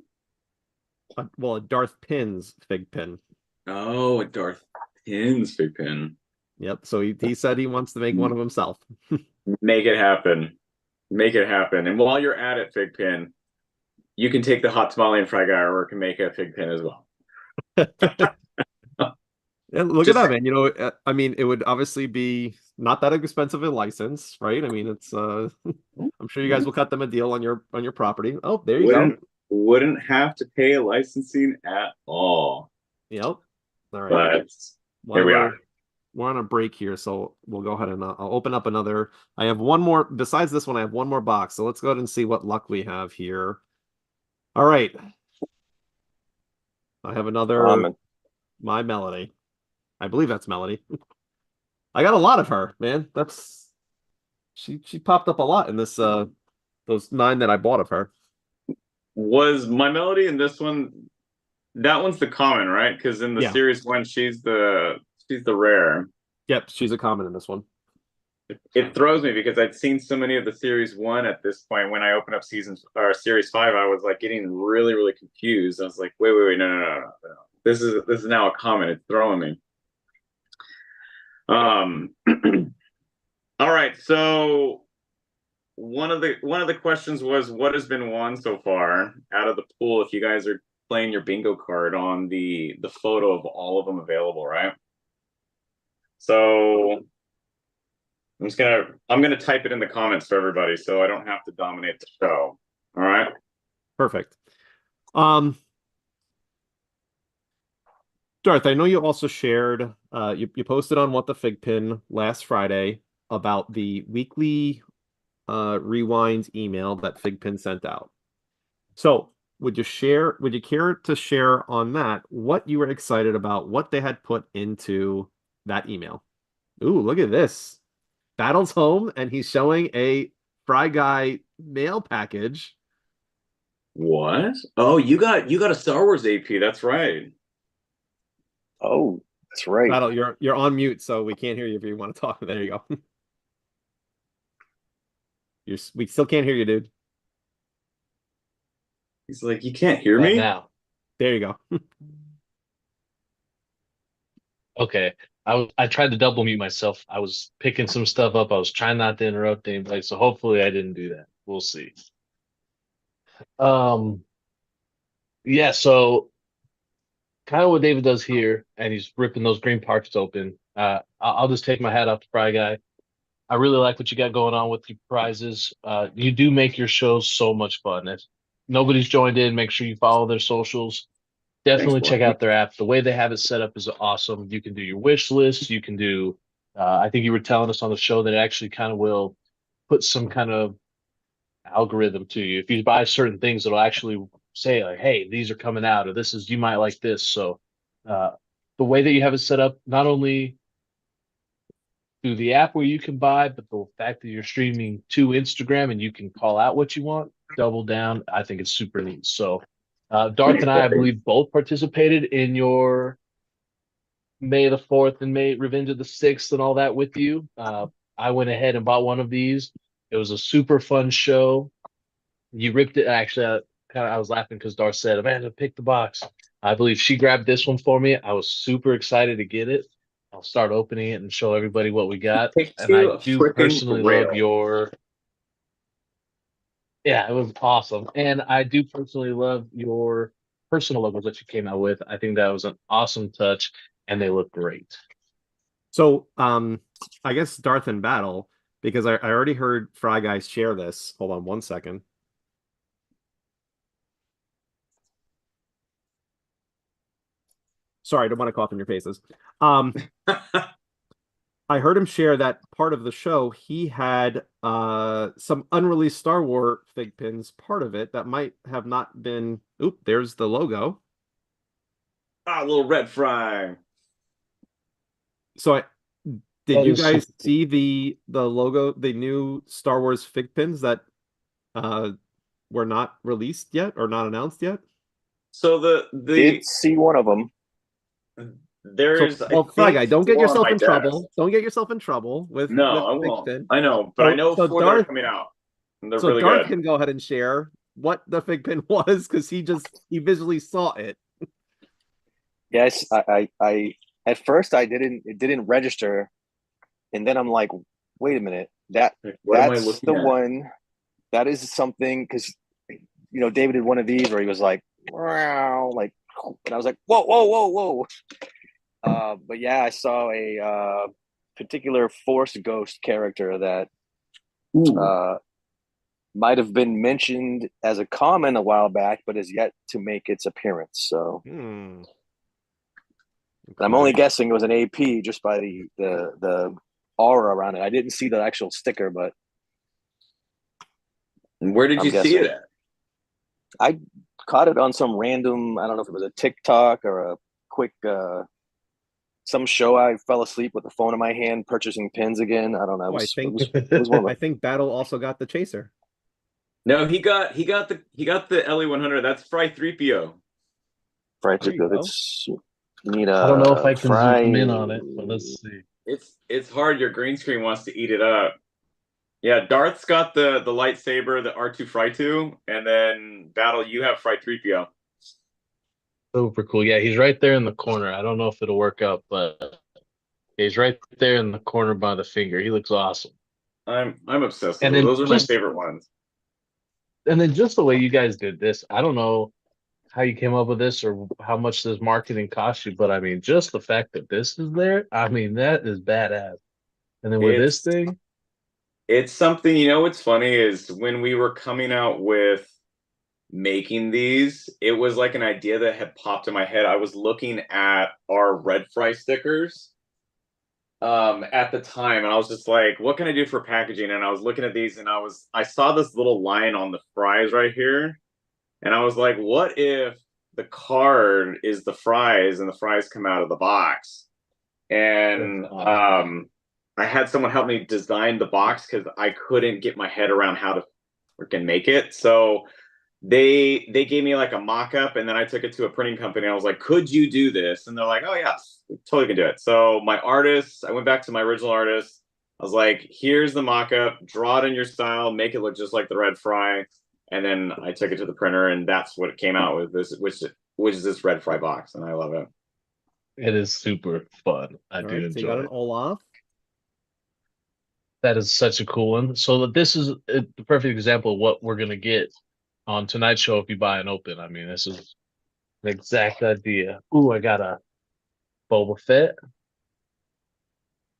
Well, a Darth Pins fig pin. Oh, a Darth Pins FiGPiN. Yep. So he said he wants to make one of himself. Make it happen. Make it happen. And while you're at it, FiGPiN, you can take the hot tamale and fry guy artwork and make a FiGPiN as well. Yeah, look at that, man. You know, I mean, it would obviously be not that expensive a license, right? I mean, it's I'm sure you guys will cut them a deal on your property. Oh, there you go. Wouldn't have to pay licensing at all. Yep. All right. But here we are. We're on a break here, so we'll go ahead and I'll open up another. I have one more. Besides this one, I have one more box. So let's go ahead and see what luck we have here. All right. I have another My Melody. I believe that's Melody. I got a lot of her, man. That's she popped up a lot in this those 9 that I bought of her. Was My Melody in this one? That one's the common, right? Because in the series 1, she's the rare. Yep, she's a common in this one. It throws me because I'd seen so many of the series 1 at this point. When I opened up series 5, I was like getting really, really confused. I was like, wait, no. This is now a common. It's throwing me. All right, so one of the questions was what has been won so far out of the pool, if you guys are playing your bingo card on the photo of all of them available, right? So I'm gonna type it in the comments for everybody so I don't have to dominate the show. All right. Perfect. Darth, I know you also shared, you posted on What the FiGPiN last Friday about the weekly rewind email that FiGPiN sent out. So would you care to share on that what you were excited about, what they had put into that email? Ooh, look at this. Battle's home, and he's showing a Fry Guy mail package. What? Oh, you got a Star Wars AP. That's right. Oh, that's right. Battle, you're on mute, so we can't hear you if you want to talk. There you go. We still can't hear you, dude. He's like, you can't hear me now. There you go. Okay. I tried to double mute myself. I was picking some stuff up. I was trying not to interrupt anybody, so hopefully I didn't do that. We'll see. Yeah, so kind of what David does here, and he's ripping those green parts open. I'll just take my hat off to Fry Guy. I really like what you got going on with your prizes. You do make your shows so much fun. If nobody's joined in, make sure you follow their socials. Definitely check out their app. The way they have it set up is awesome. You can do your wish list. You can do, I think you were telling us on the show that it actually kind of will put some kind of algorithm to you. If you buy certain things, it'll actually say like, hey, these are coming out, or you might like this. So the way that you have it set up, not only through the app where you can buy, but the fact that you're streaming to Instagram and you can call out what you want, double down, I think it's super neat. So Darth and I believe, both participated in your May the 4th and May Revenge of the 6th and all that with you. I went ahead and bought one of these. It was a super fun show. You ripped it. Actually, I was laughing because Darth said, Amanda, pick the box. I believe she grabbed this one for me. I was super excited to get it. I'll start opening it and show everybody what we got. And I do personally love your... Yeah, it was awesome. And I do personally love your personal logos that you came out with. I think that was an awesome touch, and they look great. So, I guess Darth and Battle, because I already heard Fry Guys share this. Hold on one second. Sorry, I don't want to cough in your faces. I heard him share that part of the show he had some unreleased Star Wars fig pins part of it that might have not been. Oop, there's the logo. Ah, a little red fry. So did That you is so guys see the logo, the new Star Wars fig pins that uh were not released yet or not announced yet? So Did see one of them. So, there's I well, Fry think Guy, don't get 4 on yourself my in desk. trouble. Don't get yourself in trouble with No, I fig won't. pin. I know, but I So know so 4 that are Darth coming out. And they're so really Darth good. can go ahead and share what the fig pin was because he visually saw it. Yes, I at first it didn't register, and then I'm like, wait a minute, What am I that's looking the at? one. That is something because David did one of these where he was like, wow, like, and I was like, whoa, whoa, whoa, whoa. But yeah, I saw a particular Force Ghost character that Ooh. might have been mentioned as a comment a while back, but is yet to make its appearance. So Hmm. I'm only Okay. guessing it was an AP just by the aura around it. I didn't see the actual sticker, but And where did I'm you see guessing. it at? I caught it on some random, I don't know if it was a TikTok or a quick some show. I fell asleep with the phone in my hand purchasing pins again. I don't know. Oh, It was one of I them. think Battle also got the chaser. No, he got the LE 100. That's Fry 3PO. Fry There too you good. go. It's you need I don't know if a I can fry. zoom in on it, but let's see. It's hard. Your green screen wants to eat it up. Yeah, Darth's got the lightsaber, the R2 Fry 2, and then Battle, you have Fry 3PO. Super cool. Yeah, he's right there in the corner. I don't know if it'll work out, but he's right there in the corner by the finger. He looks awesome. I'm obsessed with And those. then Those are my just favorite ones. and then just the way you guys did this, I don't know how you came up with this or how much this marketing cost you, but I mean, just the fact that this is there, I mean, that is badass. And then with this It's thing, it's something, what's funny is when we were coming out with making these, it was like an idea that had popped in my head. I was looking at our red fry stickers at the time, and I was just like, what can I do for packaging? And I was looking at these, and I saw this little line on the fries right here, and I was like, what if the card is the fries and the fries come out of the box? And I had someone help me design the box because I couldn't get my head around how to freaking make it. So they gave me like a mock-up, and then I took it to a printing company. I was like, could you do this? And they're like, oh yes, we totally can do it. So my artist, I went back to my original artist. I was like, here's the mock-up, draw it in your style, make it look just like the red fry. And then I took it to the printer, and that's what it came out with, this, which is this red fry box, and I love it. it is super fun. I All do right, so you got enjoy an it. Olaf. That is such a cool one. So this is the perfect example of what we're gonna get on tonight's show if you buy and open. I mean, this is the exact idea. Ooh, I got a Boba Fett.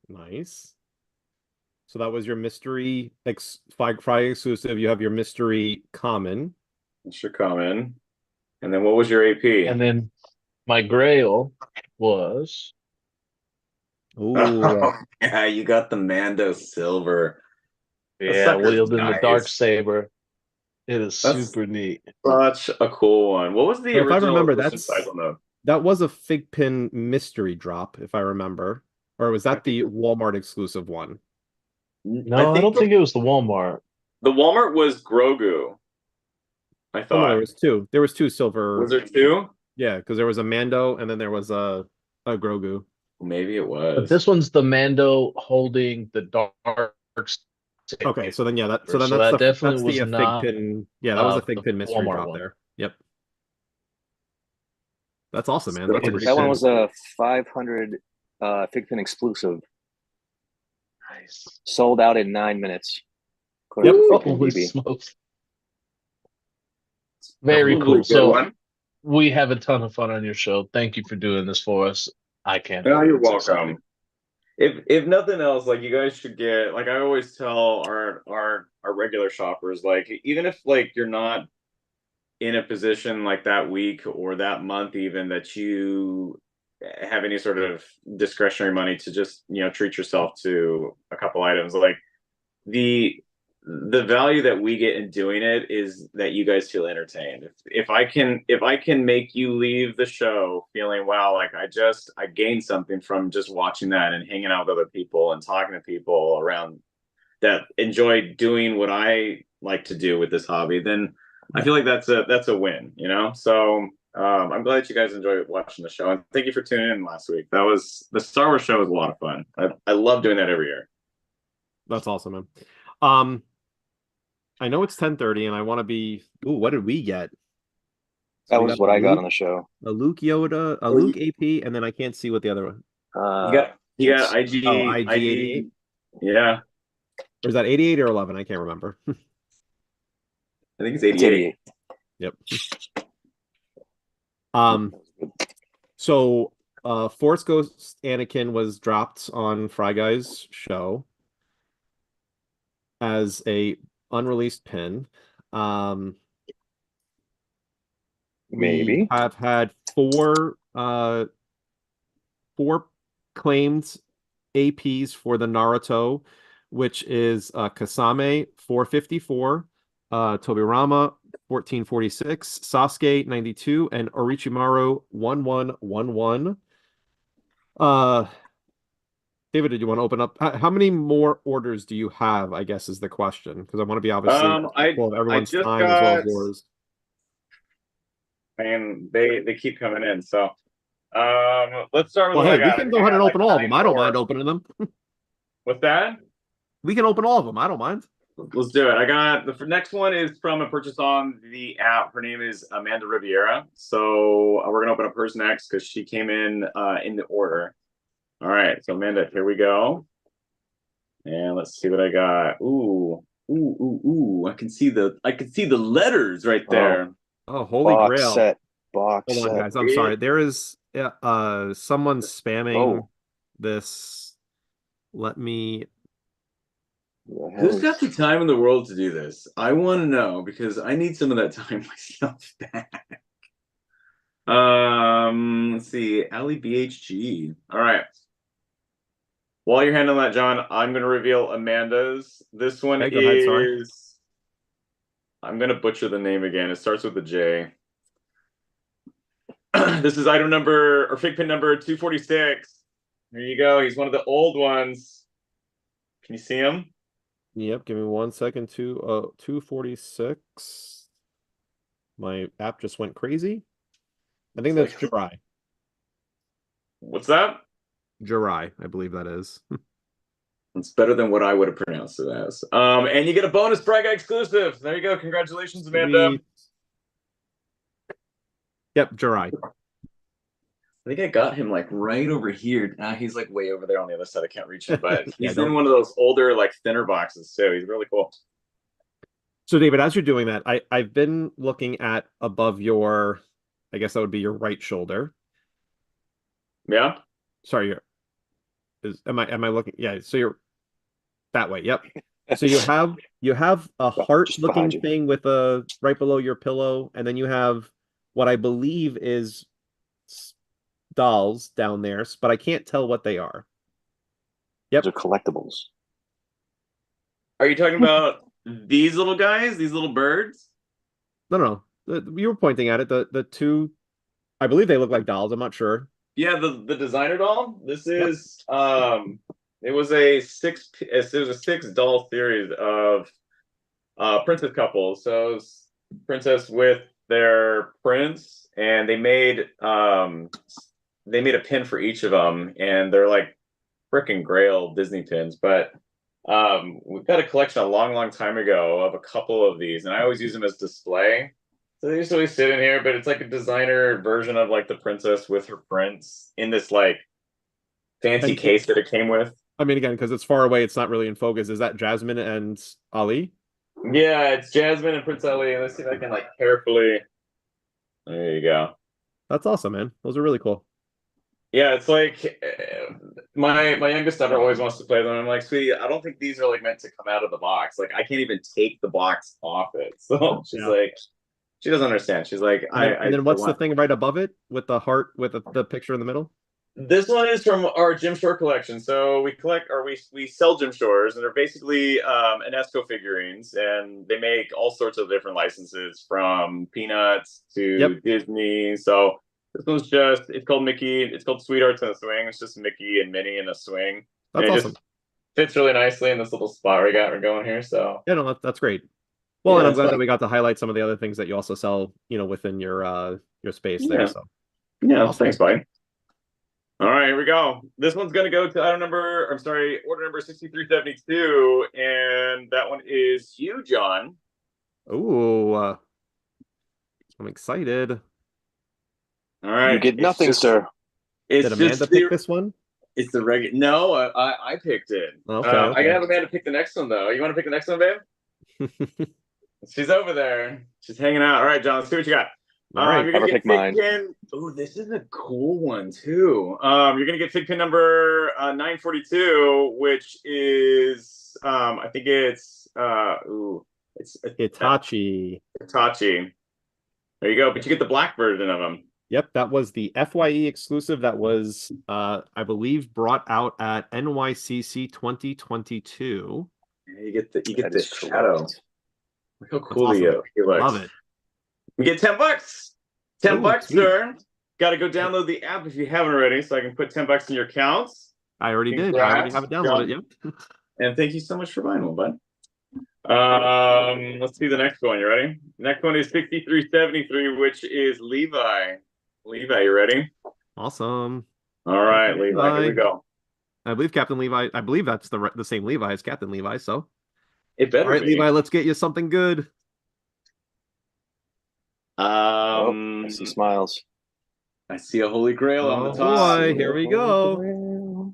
Nice. So that was your mystery Fry exclusive. You have your mystery common. It's your comment. And then what was your AP? And then my grail was Ooh, Yeah, you got the Mando silver. That yeah, sucker's wielding the dark nice. saber. It is That's super neat. such a cool one. What was the so if I original remember, edition title note? that was a FiGPiN mystery drop, if I remember, or was I that think the Walmart exclusive one? I No, I think don't think it was the Walmart. the Walmart was Grogu. I Oh no, there thought. was two. There was two Was silver. there two? Yeah, because there was a Mando and then there was a Grogu. Maybe it But was. this one's the Mando holding the dark Okay, so then yeah, saber. So that's that definitely that's the was not FiGPiN. Yeah, that was a the FiGPiN mystery Walmart drop one. there. Yep, that's awesome, man. So That's It is That one pretty super cool. was a cool. 500 FigPin exclusive, Nice. sold out in 9 minutes, according Yep. to Ooh, FigPin holy BB. smokes. Very probably cool. a good So one. we have a ton of fun on your show. Thank you for doing this for us. I can't Oh, wait. you're It's exciting. welcome. If nothing else, like you guys should get, like I always tell our regular shoppers, like even if like you're not in a position like that week or that month even that you have any sort of discretionary money to just treat yourself to a couple items. Like the value that we get in doing it is that you guys feel entertained. If I can make you leave the show feeling, wow, like I gained something from just watching that and hanging out with other people and talking to people around that enjoy doing what I like to do with this hobby, then I feel like that's a win, So I'm glad that you guys enjoyed watching the show, and thank you for tuning in last week. The Star Wars show was a lot of fun. I love doing that every year. That's awesome, man. I know it's 10:30, and I want to be. Ooh, what did we get? That was what I got on the show. A Luke Yoda, a Luke AP, and then I can't see what the other one. You got IG. IG 88. Yeah. Or is that 88 or 11? I can't remember. I think it's 88. Yep. So Force Ghost Anakin was dropped on Fry Guy's show as a unreleased pin. Maybe we have had four claimed APs for the Naruto, which is Kasame 454, Tobirama 1446, Sasuke 92, and Orochimaru 1111. David, did you want to open up? How many more orders do you have, I guess, is the question, because I want to be obviously full of everyone's time as well as yours. And they keep coming in, so let's start with. Well, hey, we can go ahead and open all of them. I don't mind opening them. What's that? We can open all of them. I don't mind. Let's do it. I got the next one is from a purchase on the app. Her name is Amanda Riviera. So we're gonna open up hers next because she came in the order. All right, so Amanda, here we go. And let's see what I got. Ooh. I can see the letters right there. Oh, holy grail. Box Hold on, set. guys. I'm sorry. There is someone spamming this. Let me. Who's got the time in the world to do this? I want to know because I need some of that time myself back. Let's see. Ali BHG. All right. While you're handling that, John, I'm going to reveal Amanda's. This one go ahead, sorry. I'm going to butcher the name again. It starts with a J. This is item number, or FiGPiN number 246. There you go. He's one of the old ones. Can you see him? Yep. Give me 1 second. 246. My app just went crazy. I think that's Jirai. What's that? Jirai, I believe that is. It's better than what I would have pronounced it as. And you get a bonus Praga exclusive. There you go. Congratulations, Amanda. Yep, Jirai. I think I got him like right over here. He's like way over there on the other side. I can't reach him, but he's in one of those older, like thinner boxes too. He's really cool. So, David, as you're doing that, I've been looking at above your, I guess that would be your right shoulder. Yeah. Sorry, am I looking? Yeah, so you're that way. Yep. So you have a heart looking thing with a right below your pillow, and then you have what I believe is dolls down there, but I can't tell what they are. Yep. Those are collectibles. Are you talking about these little guys, these little birds? No. You were pointing at it. The two, I believe they look like dolls. I'm not sure. Yeah, the designer doll. This is it was a six doll series of princess couples. So it was princess with their prince, and they made a pin for each of them, and they're like freaking grail Disney pins. But we've got a collection a long time ago of a couple of these, and I always use them as display. So they just always sit in here, but it's like a designer version of like the princess with her prince in this like fancy case that it came with. I mean, again, because it's far away, it's not really in focus. Is that Jasmine and Ali? Yeah, it's Jasmine and Prince Ali. Let's see if I can like carefully. There you go. That's awesome, man. Those are really cool. Yeah, it's like my youngest daughter always wants to play them. I'm like, sweetie, I don't think these are like meant to come out of the box. Like, I can't even take the box off it. So she's like. She doesn't understand. She's like, and then what's the thing right above it with the heart with the picture in the middle? This one is from our Gym Shore collection. So we collect, or we sell Gym Shores, and they're basically Enesco figurines, and they make all sorts of different licenses from Peanuts to Disney. So this one's just, it's called Mickey. It's called Sweethearts in a Swing. It's just Mickey and Minnie in a swing. That's and it awesome. just fits really nicely in this little spot we're going here. So Yeah, no, that's great. Well, Yeah, and I'm it's glad fun. that we got to highlight some of the other things that you also sell, within your space there. Yeah. So yeah, Awesome. thanks, buddy. All right, here we go. This one's going to go to order number 6372, and that one is you, John. ooh, I'm excited. All right. You get nothing, sir. It's Did Amanda just pick this one? It's the regular. No, I picked it. Okay, I okay. can have Amanda pick the next one, though. You want to pick the next one, babe? She's over there. She's hanging out. All right, John, let's see what you got. All right. You're gonna get pick mine. FiGPiN. Oh, this is a cool one too. You're gonna get FiGPiN number 942, which is I think it's it's Hitachi. Hitachi. There you go. But you get the black version of them. Yep, that was the FYE exclusive that was, I believe, brought out at NYCC 2022. You get the That is shadow. correct. Look how cool awesome. he looks. Love it. You get $10. $10, sweet. sir. Got to go download the app if you haven't already, so I can put $10 in your accounts. I already did. Congrats, I already have it downloaded. Yep. And thank you so much for buying one, bud. Let's see the next one. You ready? Next one is 6373, which is Levi. Levi, you ready? Awesome. All right, Levi, here we go. I believe Captain Levi. I believe that's the same Levi as Captain Levi. So, It better all right, be. Levi, let's get you something good. I see smiles. I see a Holy Grail on the Oh top. boy, here we go.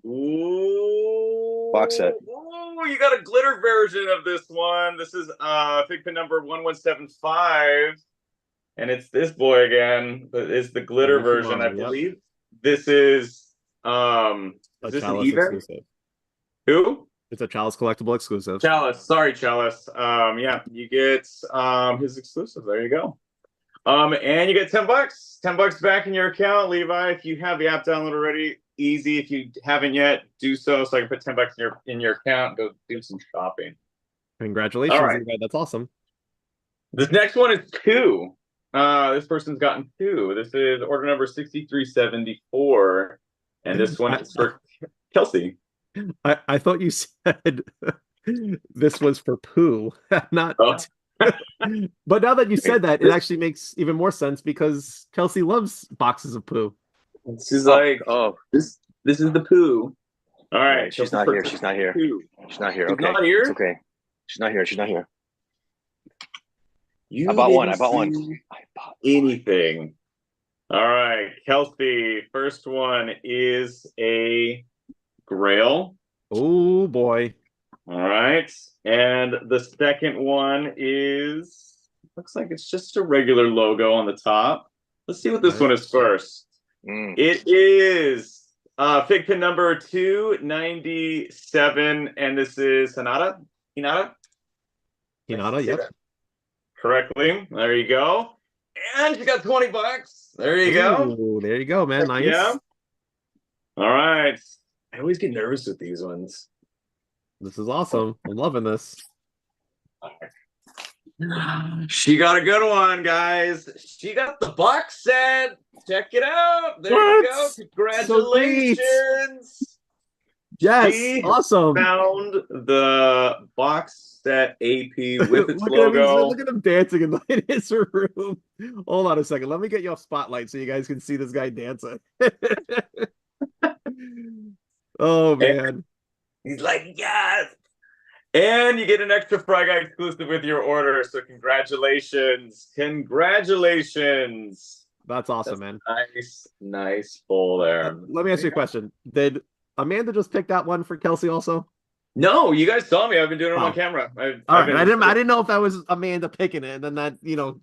Ooh. Box set. Ooh, you got a glitter version of this one. This is FiGPiN number 1175. And it's this boy again. It's the glitter version, I believe. This is A this an Chalice eBay? exclusive. Who? It's a Chalice collectible exclusive. Chalice. Sorry, Chalice. Yeah, you get his exclusive. There you go. And you get $10. $10 back in your account, Levi. If you have the app downloaded already, easy. If you haven't yet, do so I can put $10 in your account. Go do some shopping. Congratulations, All right. Levi. That's awesome. This next one is 2. This person's gotten 2. This is order number 6374, and this one is for Kelsey. I thought you said this was for poo, not. Oh. But now that you said that, it actually makes even more sense because Kelsey loves boxes of poo. She's like, this is the poo. All right, She's not here. She's not here. Poo. She's not here. She's Okay. not here? It's okay. She's not here. She's not here. You I bought one. I didn't bought one. see I bought anything. All right, Kelsey. First one is a Grail. Oh boy. All right, and the second one is looks like it's just a regular logo on the top. Let's see what this one is first. It is FiGPiN number 297, and this is Hinata. Hinata, yep. Correctly. There you go. And you got $20. There you go. Ooh, there you go, man. Nice. Yeah. All right. I always get nervous with these ones. This is awesome. I'm loving this. She got a good one, guys. She got the box set. Check it out. There you go. Congratulations. Yes, She awesome. Found the box set AP with its logo. Look at him dancing in his room. Hold on a second. Let me get you a spotlight so you guys can see this guy dancing. Oh man. He's like, yes. And you get an extra Fry Guy exclusive with your order. So congratulations. Congratulations. That's awesome, man. Nice pull there. Let me ask you a question. Did Amanda just pick that one for Kelsey also? No, you guys saw me. I've been doing it on camera. All right. I didn't know if that was Amanda picking it, and then that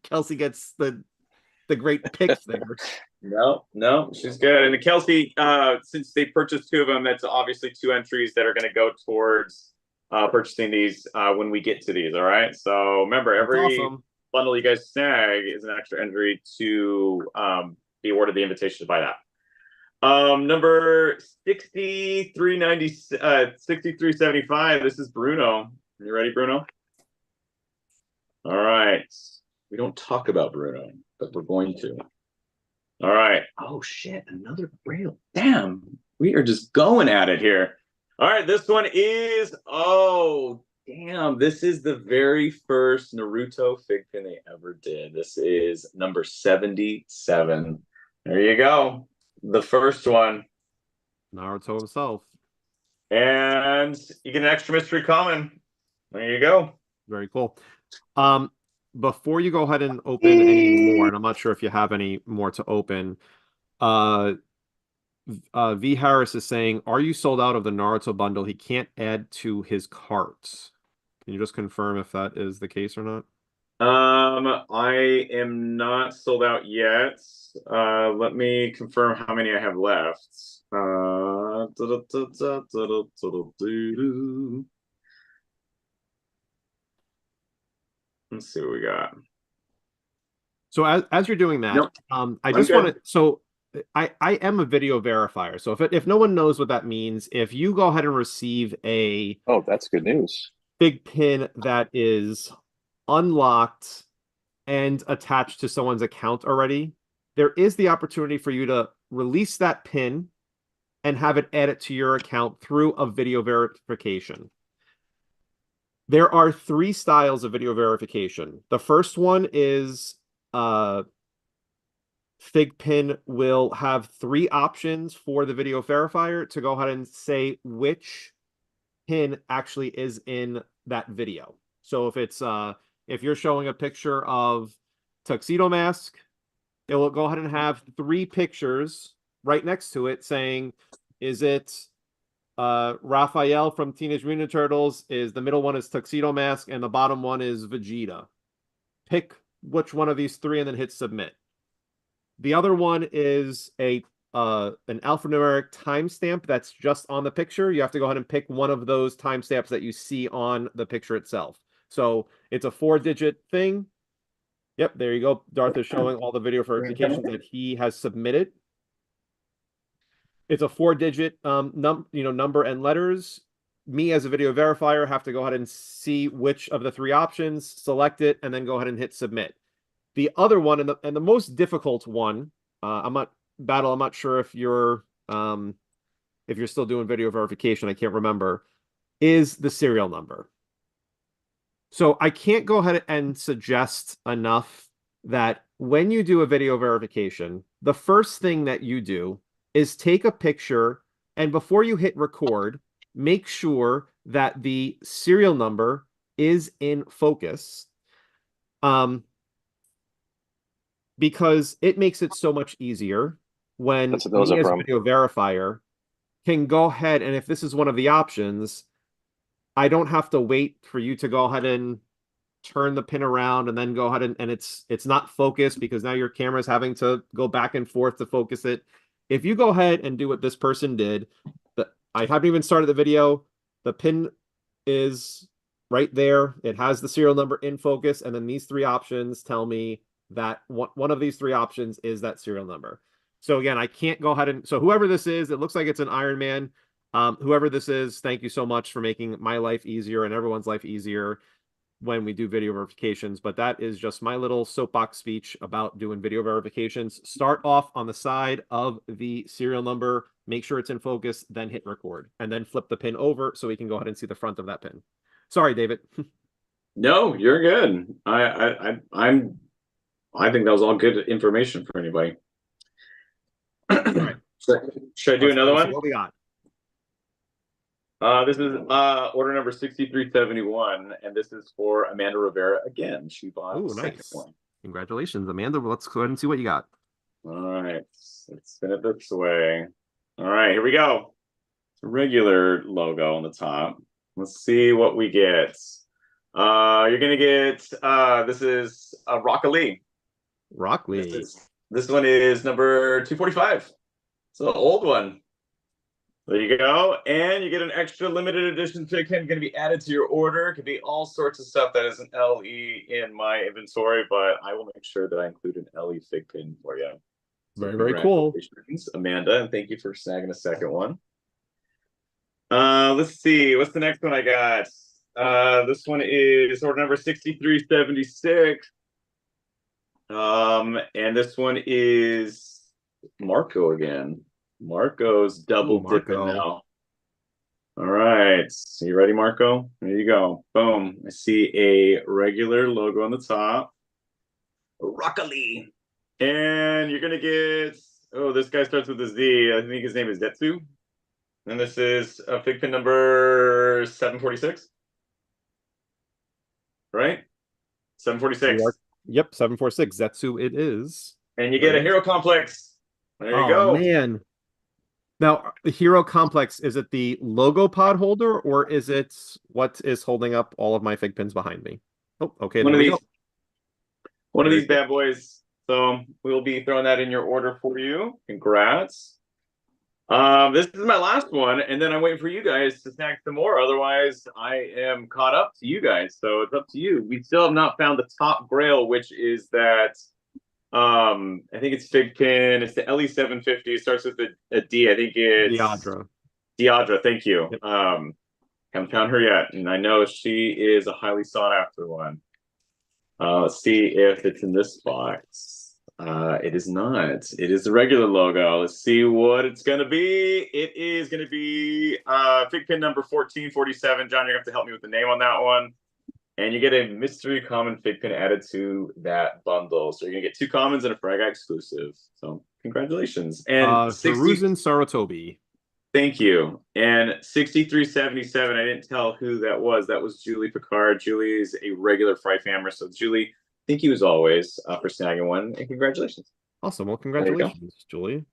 Kelsey gets the great picks there. No, she's good. And the Kelsey, since they purchased 2 of them, that's obviously 2 entries that are going to go towards purchasing these when we get to these. All right. So remember, every bundle you guys snag is an extra entry to be awarded the invitation to buy that. Number 6375. This is Bruno. You ready, Bruno? All right. We don't talk about Bruno, but we're going to. All right. Oh shit, another braille. Damn. We are just going at it here. All right, this one is damn. This is the very first Naruto FiGPiN they ever did. This is number 77. There you go. The first one. Naruto himself. And you get an extra mystery common. There you go. Very cool. Before you go ahead and open any more, and I'm not sure if you have any more to open, V Harris is saying, are you sold out of the Naruto bundle? He can't add to his cart. Can you just confirm if that is the case or not? I am not sold out yet. Let me confirm how many I have left. Let's see what we got. So as you're doing that, Nope. I just want to. So I am a video verifier. So if no one knows what that means, if you go ahead and receive a that's good news. FiGPiN that is unlocked and attached to someone's account already, there is the opportunity for you to release that pin and have it added to your account through a video verification. There are 3 styles of video verification. The first one is FiGPiN will have 3 options for the video verifier to go ahead and say which pin actually is in that video. So if you're showing a picture of Tuxedo Mask, it will go ahead and have 3 pictures right next to it saying, is it Raphael from Teenage Mutant Ninja Turtles? Is the middle one is Tuxedo Mask and the bottom one is Vegeta. Pick which one of these 3 and then hit submit. The other one is an alphanumeric timestamp that's just on the picture. You have to go ahead and pick one of those timestamps that you see on the picture itself. So it's a 4-digit thing. Yep, there you go. Darth is showing all the video verifications that he has submitted. It's a 4-digit number and letters. Me as a video verifier have to go ahead and see which of the 3 options, select it, and then go ahead and hit submit. The other one and the most difficult one, I'm not sure if you're still doing video verification, I can't remember, is the serial number. So I can't go ahead and suggest enough that when you do a video verification, the first thing that you do is take a picture, and before you hit record, make sure that the serial number is in focus. Because it makes it so much easier when me as a video verifier can go ahead, and if this is one of the options, I don't have to wait for you to go ahead and turn the pin around and then go ahead and it's not focused because now your camera is having to go back and forth to focus it. If you go ahead and do what this person did, I haven't even started the video, the pin is right there. It has the serial number in focus, and then these 3 options tell me that one of these 3 options is that serial number. So again, I can't go ahead and, so whoever this is, it looks like it's an Iron Man. Whoever this is, thank you so much for making my life easier and everyone's life easier when we do video verifications. But that is just my little soapbox speech about doing video verifications. Start off on the side of the serial number, make sure it's in focus, then hit record, and then flip the pin over so we can go ahead and see the front of that pin. Sorry, David. No, you're good. I think that was all good information for anybody. Right. Should I do another one? What we got? This is order number 6371, and this is for Amanda Rivera again. She bought the second one. Congratulations, Amanda. Let's go ahead and see what you got. All right, let's spin it this way. All right, here we go. It's a regular logo on the top. Let's see what we get. You're gonna get this is Rock Lee. Rock Lee. This one is number 245. It's an old one. There you go. And you get an extra limited edition FiGPiN going to be added to your order. It could be all sorts of stuff that is an LE in my inventory, but I will make sure that I include an LE FiGPiN for you. Very, very cool. Congratulations, Amanda, and thank you for snagging a second one. Let's see. What's the next one I got? This one is order number 6376. And this one is Marco again. Marco's double dipping now. All right. So you ready, Marco? There you go. Boom. I see a regular logo on the top. Broccoli. And you're gonna get, oh, this guy starts with a Z. I think his name is Zetsu. And this is FiGPiN number 746. Right? 746. Yep, 746. Zetsu it is. And you get a hero complex. There you go. Oh man. Now, the hero complex, is it the logo pod holder or is it what is holding up all of my FiGPiNs behind me? Oh, okay. One of these. One of these bad boys. So we'll be throwing that in your order for you. Congrats. This is my last one, and then I'm waiting for you guys to snag some more. Otherwise, I am caught up to you guys. So it's up to you. We still have not found the top grail, which is that I think it's FiGPiN. It's the LE750. It starts with a D. I think it's Deidra. Thank you. Yep. Haven't found her yet, and I know she is a highly sought after one. Let's see if it's in this box. It is not. It is the regular logo. Let's see what it's going to be. It is going to be FiGPiN number 1447. John, you're going to have to help me with the name on that one. And you get a mystery common FiGPiN added to that bundle. So you're going to get 2 commons and a Frag Guy exclusive. So congratulations. And Hiruzen Sarutobi. Thank you. And 6377, I didn't tell who that was. That was Julie Picard. Julie is a regular Fry Fammer. So Julie, thank you as always for snagging one. And congratulations. Awesome. Well, congratulations, Julie.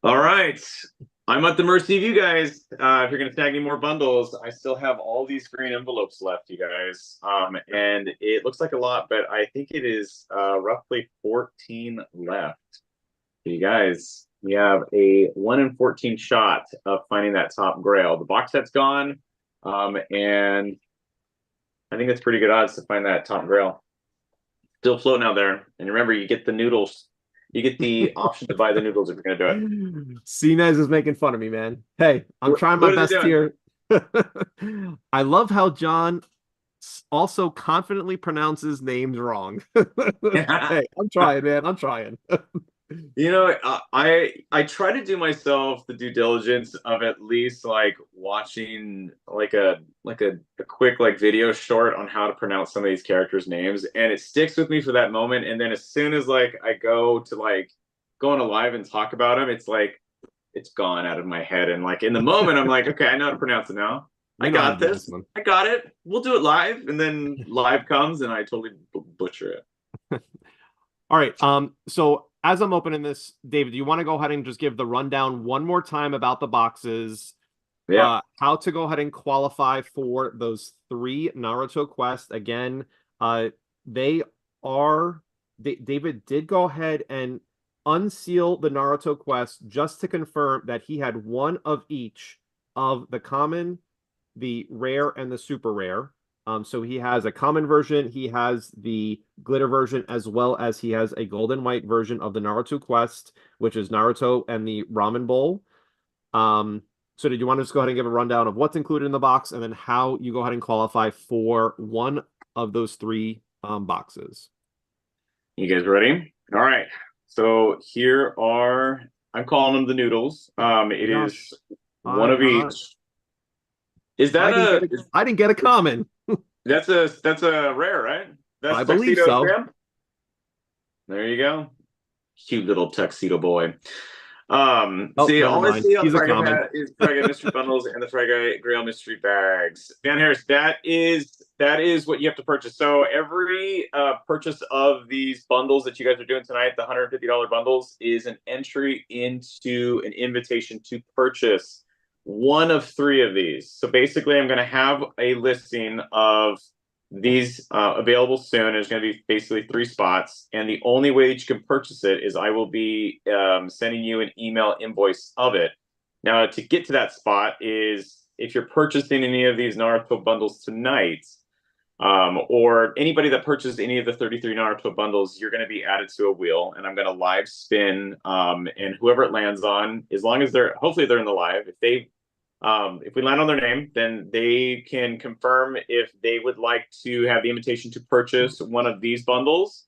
All right. I'm at the mercy of you guys. If you're going to snag any more bundles, I still have all these green envelopes left, you guys. And it looks like a lot, but I think it is roughly 14 left. You guys, we have a 1 in 14 shot of finding that top grail. The box set's gone, and I think it's pretty good odds to find that top grail. Still floating out there. And remember, you get the noodles. You get the option to buy the noodles if you're going to do it. CNES is making fun of me, man. Hey, I'm trying my best here. I love how John also confidently pronounces names wrong. Hey, I'm trying, man. I'm trying. You know, I try to do myself the due diligence of at least like watching like a quick like video short on how to pronounce some of these characters' names, and it sticks with me for that moment. And then as soon as like I go to like go on a live and talk about them, it's like it's gone out of my head. And like in the moment, I'm like, okay, I know how to pronounce it now. I got this. I got it. We'll do it live, and then live comes, and I totally butcher it. All right. So as I'm opening this, David, do you want to go ahead and just give the rundown one more time about the boxes? Yeah. How to go ahead and qualify for those 3 Naruto quests. Again, David did go ahead and unseal the Naruto quest just to confirm that he had 1 of each of the common, the rare, and the super rare. So he has a common version, he has the glitter version, as well as he has a gold and white version of the Naruto quest, which is Naruto and the ramen bowl. So did you want to just go ahead and give a rundown of what's included in the box and then how you go ahead and qualify for 1 of those 3 boxes? You guys ready? All right. So here are, I'm calling them the noodles. It is 1 of each. Is that I didn't get a common. That's a rare, right? That's I believe so. Sam? There you go. Cute little tuxedo boy. See, all I see on the Frag Guy is Frag Guy mystery bundles and the Frag Guy Grail mystery bags. Van Harris, that is what you have to purchase. So every purchase of these bundles that you guys are doing tonight, the $150 bundles, is an entry into an invitation to purchase 1 of 3 of these. So basically, I'm going to have a listing of these available soon. There's going to be basically 3 spots, and the only way that you can purchase it is I will be sending you an email invoice of it. Now, to get to that spot is if you're purchasing any of these Naruto bundles tonight, or anybody that purchased any of the 33 Naruto bundles, you're going to be added to a wheel, and I'm going to live spin. And whoever it lands on, as long as hopefully they're in the live. If we land on their name, then they can confirm if they would like to have the invitation to purchase one of these bundles.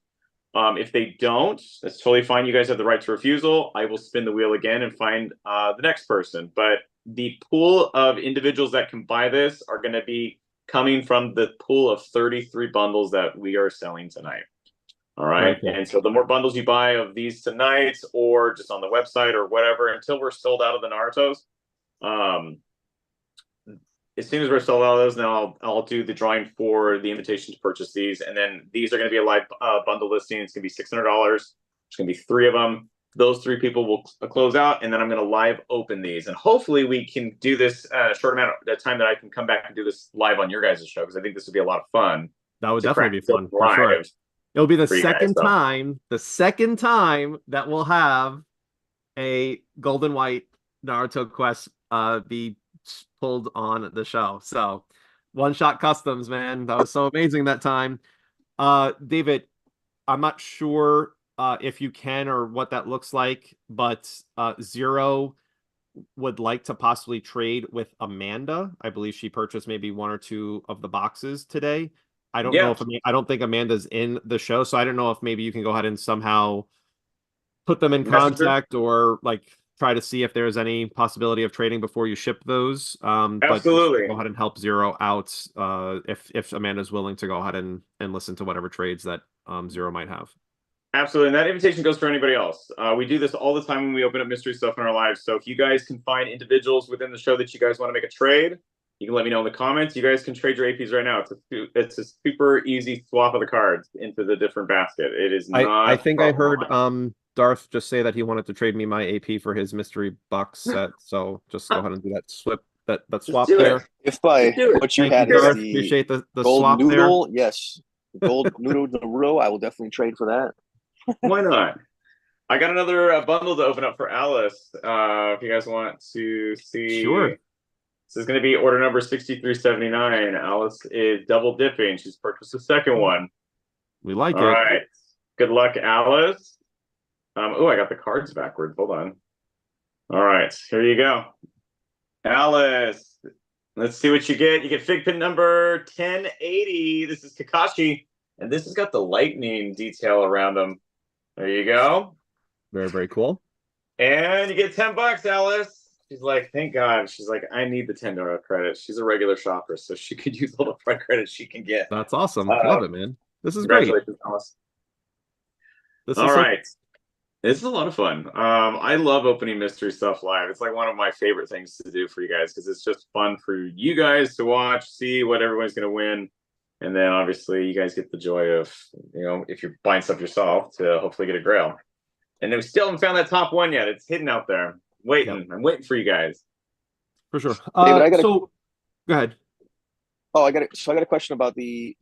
If they don't, that's totally fine. You guys have the right to refusal. I will spin the wheel again and find the next person. But the pool of individuals that can buy this are going to be coming from the pool of 33 bundles that we are selling tonight. All right. Cool. And so the more bundles you buy of these tonight, or just on the website or whatever, until we're sold out of the Narutos, as soon as we're sold out of those, then I'll do the drawing for the invitation to purchase these. And then these are going to be a live bundle listing. It's going to be $600. There's going to be 3 of them. Those 3 people will close out, and then I'm going to live open these. And hopefully we can do this a short amount of time that I can come back and do this live on your guys' show, because I think this would be a lot of fun. That would definitely be fun. For sure. It'll be the second time that we'll have a Gold and White Naruto quest be pulled on the show. So One Shot Customs, man, that was so amazing that time. David, I'm not sure if you can or what that looks like, but Zero would like to possibly trade with Amanda. I believe she purchased maybe 1 or 2 of the boxes today. I don't know if I don't think Amanda's in the show, so I don't know if maybe you can go ahead and somehow put them in contact, or like try to see if there's any possibility of trading before you ship those. Absolutely. But go ahead and help Zero out if Amanda's willing to go ahead and listen to whatever trades that Zero might have. Absolutely. And that invitation goes for anybody else. We do this all the time when we open up mystery stuff in our lives. So if you guys can find individuals within the show that you guys want to make a trade, you can let me know in the comments. You guys can trade your APs right now. It's a super easy swap of the cards into the different basket. It is not. I think I heard Darth just say that he wanted to trade me my AP for his mystery box set. So just go ahead and do that swap there. If by what you had is the appreciate the gold swap noodle, there. yes, the gold noodle Naruto, I will definitely trade for that. Why not? I got another bundle to open up for Alice. If you guys want to see. Sure. This is going to be order number 6379. Alice is double dipping. She's purchased the second one. We like it. All right. Good luck, Alice. Oh, I got the cards backwards. Hold on. All right. Here you go. Alice, let's see what you get. You get FiGPiN number 1080. This is Kakashi. And this has got the lightning detail around them. There you go. Very, very cool. And you get $10, Alice. She's like, thank God. She's like, I need the $10 credit. She's a regular shopper, so she could use all the free credit she can get. That's awesome. Love it, man. This is great. Congratulations, Alice. All right. This is a lot of fun. I love opening mystery stuff live. It's like one of my favorite things to do for you guys, because it's just fun for you guys to watch, see what everyone's going to win. And then obviously you guys get the joy of, if you're buying stuff yourself, to hopefully get a grail. And then we still haven't found that top one yet. It's hidden out there. Waiting. Yep. I'm waiting for you guys. For sure. David, go ahead. Oh, I got a question about the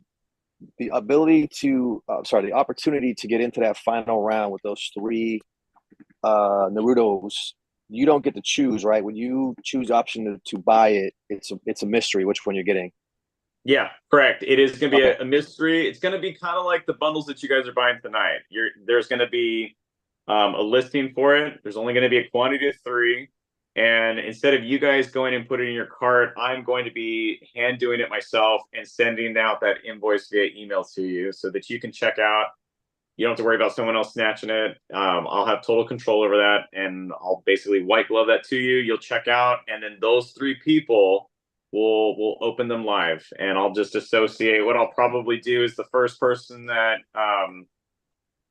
ability to the opportunity to get into that final round with those 3 Narutos. You don't get to choose, right? When you choose option to buy it, it's a mystery which one you're getting. Yeah, correct. It is going to be a mystery. It's going to be kind of like the bundles that you guys are buying tonight. There's going to be a listing for it. There's only going to be a quantity of 3. And instead of you guys going and putting it in your cart, I'm going to be hand doing it myself and sending out that invoice via email to you so that you can check out. You don't have to worry about someone else snatching it. I'll have total control over that, and I'll basically white glove that to you. You'll check out, and then those 3 people will open them live. And I'll just associate. What I'll probably do is the first person that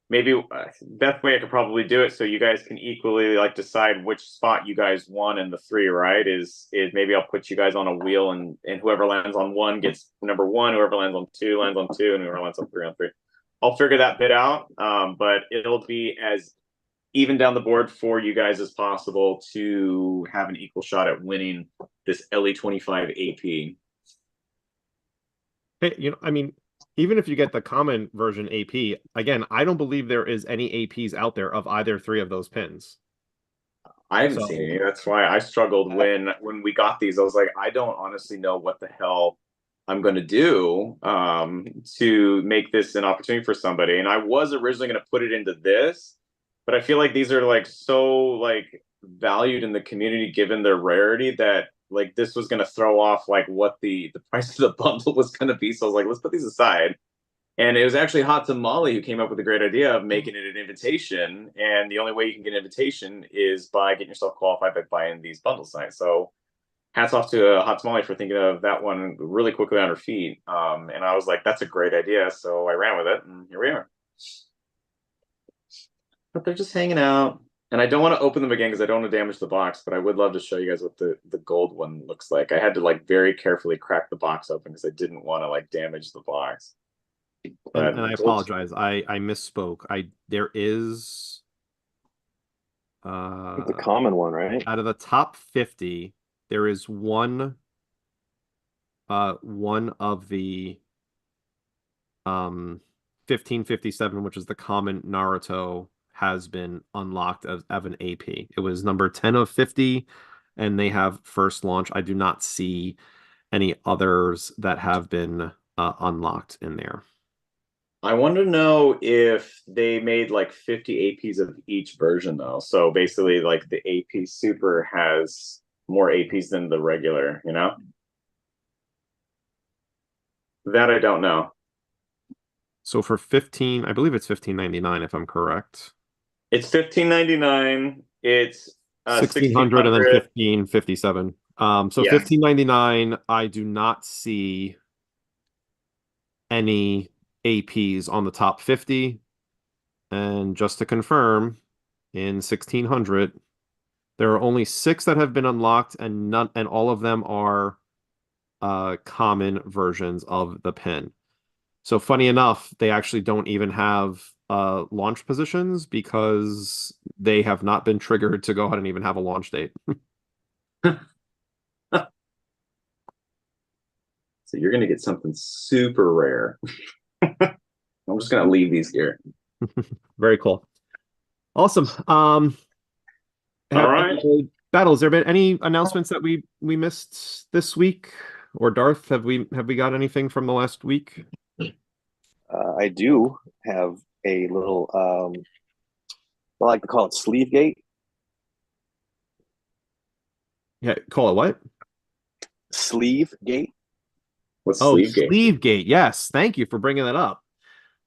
maybe best way I could probably do it, so you guys can equally decide which spot you guys want in the 3, right? Is maybe I'll put you guys on a wheel, and whoever lands on 1 gets number 1, whoever lands on 2 lands on 2, and whoever lands on 3 on 3. I'll figure that bit out, but it'll be as even down the board for you guys as possible to have an equal shot at winning this LE25 AP. Hey, even if you get the common version AP, again, I don't believe there is any APs out there of either 3 of those pins. I haven't seen any. That's why I struggled when we got these. I was like, I don't honestly know what the hell I'm going to do to make this an opportunity for somebody. And I was originally going to put it into this, but I feel like these are like so like valued in the community given their rarity that like this was going to throw off like what the price of the bundle was going to be. So I was like, let's put these aside. And it was actually Hot Tamale who came up with the great idea of making it an invitation. And the only way you can get an invitation is by getting yourself qualified by buying these bundle signs. So hats off to Hot Tamale for thinking of that one really quickly on her feet. And I was like, that's a great idea. So I ran with it, and here we are. But they're just hanging out. And I don't want to open them again because I don't want to damage the box, but I would love to show you guys what the gold one looks like. I had to like very carefully crack the box open because I didn't want to like damage the box. And I apologize. I misspoke. There is The common one, right? out of the top 50, there is one of the 1557, which is the common Naruto, has been unlocked as an AP. It was number 10 of 50, and they have first launch. I do not see any others that have been unlocked in there. I want to know if they made like 50 APs of each version though. So basically like the AP Super has more APs than the regular, you know? That I don't know. So for 15, I believe it's 15.99 if I'm correct. It's 15.99. It's 1600 and then 1557. So Yes. 15.99, I do not see any APs on the top 50. And just to confirm, in 1600, there are only 6 that have been unlocked, and all of them are common versions of the pin. So funny enough, they actually don't even have launch positions because they have not been triggered to go ahead and even have a launch date. So you're going to get something super rare. I'm just going to leave these here. Very cool. Awesome. All right. Battle, has there been any announcements that we missed this week? Or Darth, have we got anything from the last week? I do have a little, I like to call it sleeve gate. Yeah, call it what? Sleeve gate. What's sleeve gate? Sleeve gate. Yes, thank you for bringing that up.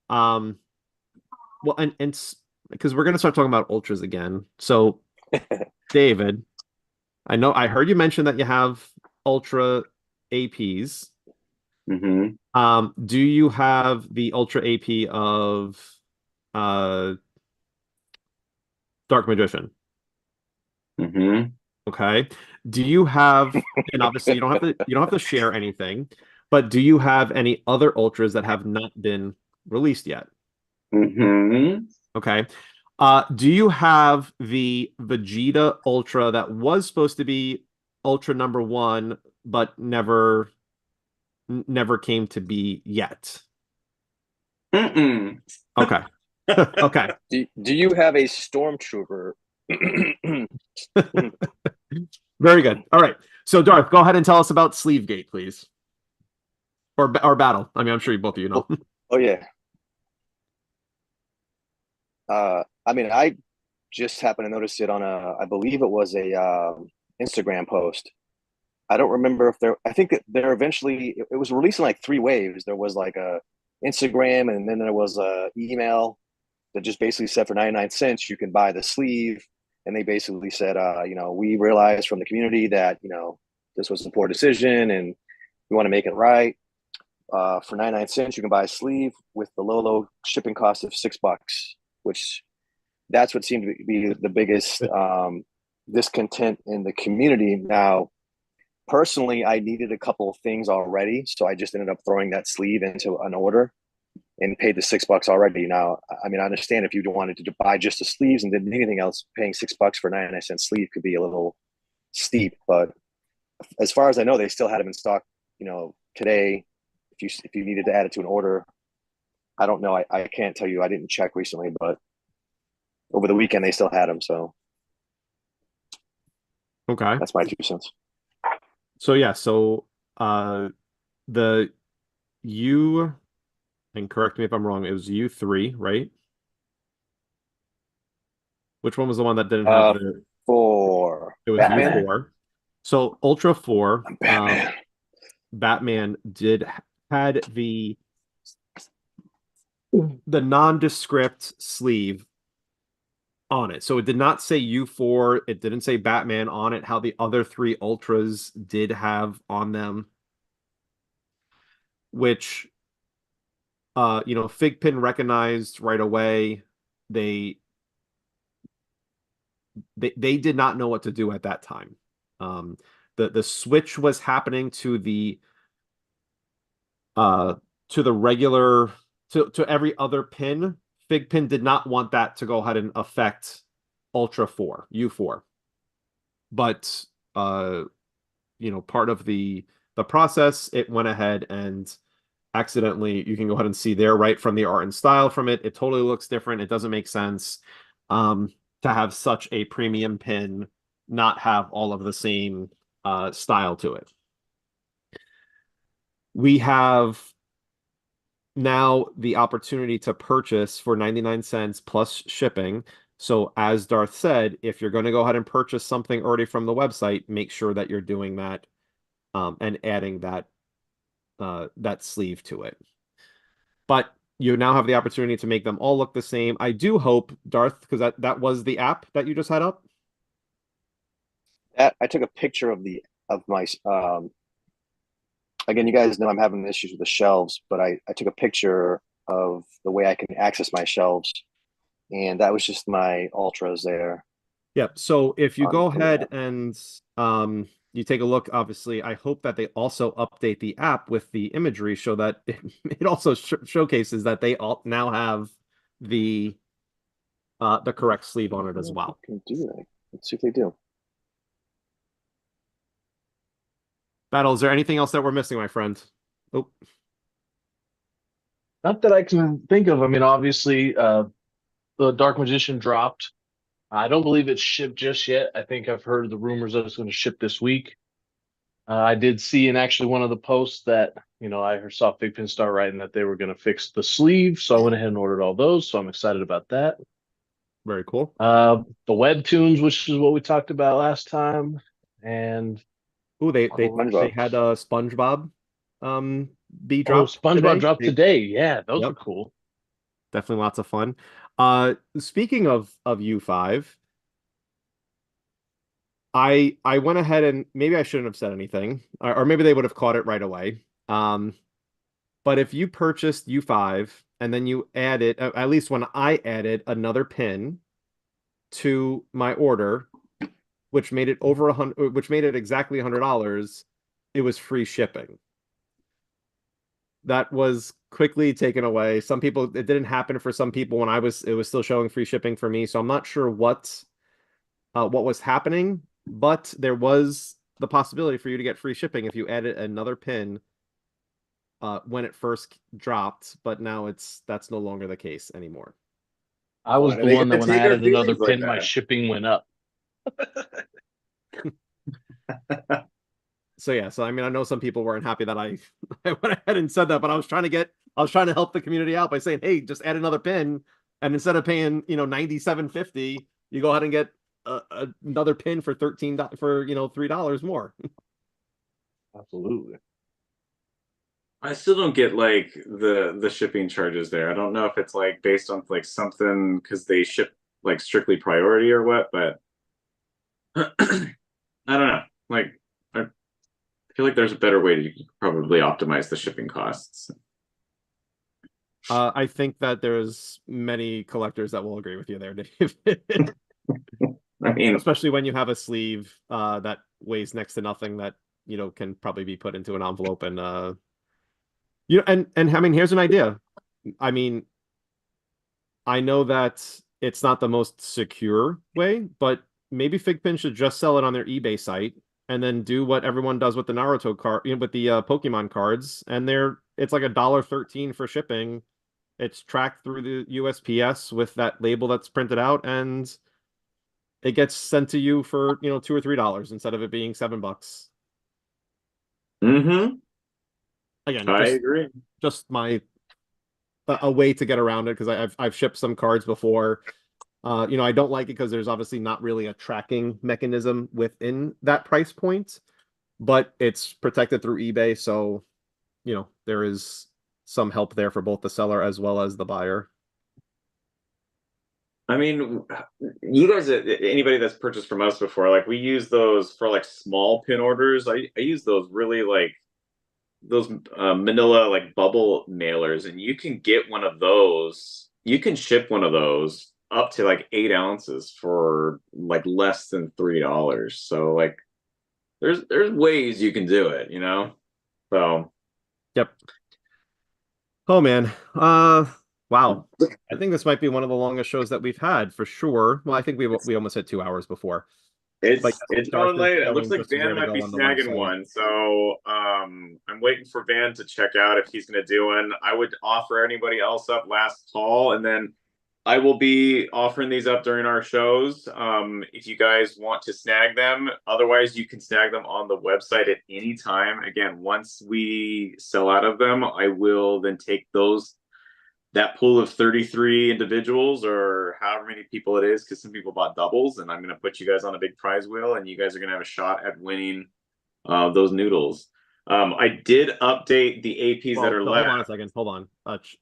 Well, and because we're going to start talking about ultras again. So, David, I heard you mention that you have ultra APs. Mm-hmm. Do you have the ultra AP of Dark Magician? Mm-hmm. Okay. Do you have, and obviously you don't have to share anything, but do you have any other ultras that have not been released yet? Mm-hmm. Okay. Do you have the Vegeta Ultra that was supposed to be Ultra number 1, but never came to be yet? Mm-mm. Okay. Okay. Do you have a stormtrooper? Very good. All right. So Darth, go ahead and tell us about Sleevegate, please. Or Battle. I mean, I'm sure both of you know. Oh yeah. I mean, I just happened to notice it on I believe it was a Instagram post. I don't remember if I think that there eventually, it was released in like 3 waves. There was like a Instagram, and then there was a email that just basically said for 99 cents, you can buy the sleeve. And they basically said, we realized from the community that, this was a poor decision and we want to make it right. For 99 cents, you can buy a sleeve with the low shipping cost of $6, which that's what seemed to be the biggest discontent in the community. Now, personally, I needed a couple of things already, so I just ended up throwing that sleeve into an order and paid the $6 already. Now, I mean, I understand if you wanted to buy just the sleeves and didn't need anything else, paying $6 for 99-cent sleeve could be a little steep. But as far as I know, they still had them in stock, today. If you needed to add it to an order, I don't know. I can't tell you. I didn't check recently, but over the weekend they still had them. So, okay, that's my 2 cents. So yeah, the U, and correct me if I'm wrong, it was U3, right? Which one was the one that didn't have the? For It was Batman. U4. So Ultra 4, Batman. Batman had the nondescript sleeve on it. So it did not say U4, it didn't say Batman on it, how the other three Ultras did have on them, which FiGPiN recognized right away. They did not know what to do at that time. The switch was happening to the regular, to every other pin. FiGPiN did not want that to go ahead and affect Ultra 4, U4. But part of the process, it went ahead and accidentally, you can go ahead and see there right from the art and style from it. It totally looks different. It doesn't make sense to have such a premium pin not have all of the same style to it. We have now the opportunity to purchase for 99 cents plus shipping. So as Darth said, if you're going to go ahead and purchase something already from the website, make sure that you're doing that and adding that sleeve to it. But you now have the opportunity to make them all look the same. I do hope, Darth, because that was the app that you just had up. I took a picture of my again, you guys know I'm having issues with the shelves, but I took a picture of the way I can access my shelves, and that was just my ultras there. Yep. So if you go ahead and you take a look, obviously, I hope that they also update the app with the imagery so that it also showcases that they all now have the correct sleeve on it as well. Can do that. Let's see if they do. Battle, is there anything else that we're missing, my friend? Oh, Not that I can think of. I mean, obviously, the Dark Magician dropped. I don't believe it's shipped just yet. I think I've heard the rumors that it's going to ship this week. I did see in actually one of the posts that, I saw FiGPiN start writing that they were going to fix the sleeve. So I went ahead and ordered all those. So I'm excited about that. very cool. The webtoons, which is what we talked about last time. And Oh, they SpongeBob. had a SpongeBob be oh, dropped SpongeBob today. dropped today. Yeah, those Yep. were cool. Definitely lots of fun. Speaking of U5, I went ahead and maybe I shouldn't have said anything, or maybe they would have caught it right away. But if you purchased U5 and then you added, at least when I added another pin to my order, which made it over which made it exactly $100, it was free shipping. That was quickly taken away. Some people, it didn't happen for some people when it was still showing free shipping for me. So I'm not sure what was happening, but there was the possibility for you to get free shipping if you added another pin when it first dropped, but now that's no longer the case anymore. I was Why the do they one get that to when I take our added another feelings like pin, my that? shipping went up. So yeah, I mean, I know some people weren't happy that I went ahead and said that, but I was trying to help the community out by saying, hey, just add another pin, and instead of paying $97.50, you go ahead and get another pin for $3 more. Absolutely. I still don't get like the shipping charges there. I don't know if it's like based on like something because they ship like strictly priority or what, but I don't know. Like I feel like there's a better way to probably optimize the shipping costs. I think that there's many collectors that will agree with you there, Dave. I mean, Especially when you have a sleeve that weighs next to nothing that can probably be put into an envelope and and I mean, here's an idea. I mean, I know that it's not the most secure way, but maybe FiGPiN should just sell it on their eBay site and then do what everyone does with the Naruto card, with the Pokemon cards, and it's like $1.13 for shipping. It's tracked through the USPS with that label that's printed out, and it gets sent to you for $2 or $3 instead of it being $7. mm-hmm. Again, I agree. just my a way to get around it because I've shipped some cards before. I don't like it because there's obviously not really a tracking mechanism within that price point, but it's protected through eBay, so there is some help there for both the seller as well as the buyer. I mean, you guys, anybody that's purchased from us before, like we use those for like small pin orders. I use those really like those manila like bubble mailers, and you can get one of those. You can ship one of those up to like 8 ounces for like less than $3. So like, there's ways you can do it, So Yep. Oh man. Wow. I think this might be one of the longest shows that we've had for sure. Well, I think we almost hit 2 hours before. But it's Darth going is late. It looks showing like just Van where to might be go on the snagging website. one. So I'm waiting for Van to check out if he's gonna do one. I would offer anybody else up last call, and then I will be offering these up during our shows. If you guys want to snag them, otherwise you can snag them on the website at any time. Again, once we sell out of them, I will then take that pool of 33 individuals or however many people it is, because some people bought doubles, and I'm going to put you guys on a big prize wheel, and you guys are going to have a shot at winning those noodles. I did update the APs that are left. Hold on a second. Hold on.